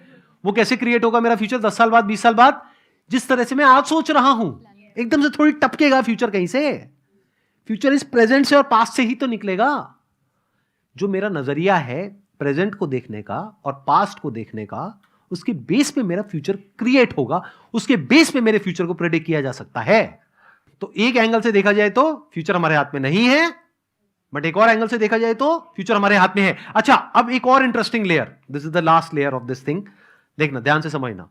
Speaker 1: वो कैसे क्रिएट होगा मेरा फ्यूचर 10 साल बाद, 20 साल बाद? जिस तरह से मैं आज सोच रहा हूं, एकदम से थोड़ी टपकेगा फ्यूचर कहीं से। फ्यूचर इस प्रेजेंट से और पास्ट से ही तो निकलेगा। जो मेरा नजरिया है प्रेजेंट को देखने का और पास्ट को देखने का, उसके बेस पे मेरा फ्यूचर क्रिएट होगा, उसके बेस पे मेरे फ्यूचर को प्रेडिक्ट किया जा सकता है। तो एक एंगल से देखा जाए तो फ्यूचर हमारे हाथ में नहीं है, बट एक और एंगल से देखा जाए तो फ्यूचर हमारे हाथ में है। अच्छा, अब एक और interesting layer, this is the last layer of this thing, देखना ध्यान से समझना।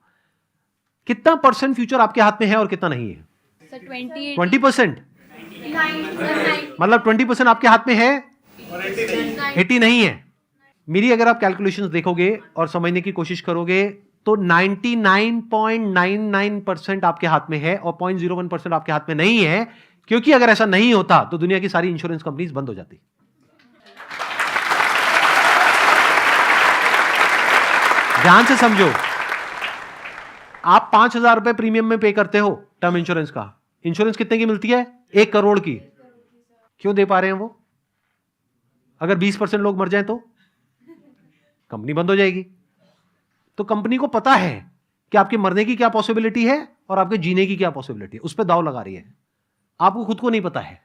Speaker 1: कितना परसेंट फ्यूचर आपके हाथ में है और कितना नहीं है?
Speaker 4: सर 28
Speaker 1: 20%। मतलब 20% आपके हाथ में है, 80 नहीं है। मेरी अगर आप कैलकुलेशंस देखोगे और समझने की कोशिश करोगे तो 99.99% आपके हाथ में है और 0.01% आपके हाथ में नहीं है, क्योंकि अगर ऐसा नहीं होता तो दुनिया की सारी इंश्योरेंस कंपनीज बंद हो जाती। ध्यान से समझो, आप 5,000 रुपए प्रीमियम में पे करते हो टर्म इंश्योरेंस का। इंश्योरेंस कितने की मिलती है? 1 करोड़ की। क्यों दे पा रहे हैं वो? अगर 20% लोग मर जाएं तो कंपनी बंद हो जाएगी। तो कंपनी को पता है कि आपके मरने की क्या पॉसिबिलिटी है और आपके जीने की क्या पॉसिबिलिटी है, उस पर दाव लगा रही है। आपको खुद को नहीं पता है।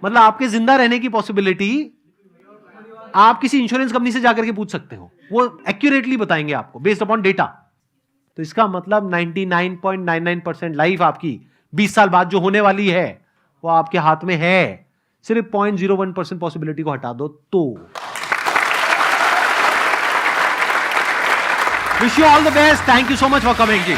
Speaker 1: मतलब आपके जिंदा रहने की पॉसिबिलिटी आप किसी इंश्योरेंस कंपनी से जाकर के पूछ सकते हो, वो एक्यूरेटली बताएंगे आपको बेस्ड अपॉन डेटा। तो इसका मतलब 99.99% लाइफ आपकी 20 साल बाद जो होने वाली है वो आपके हाथ में है। सिर्फ 0.01% पॉसिबिलिटी को हटा दो तो। Wish you all the best. Thank you so much for coming ji.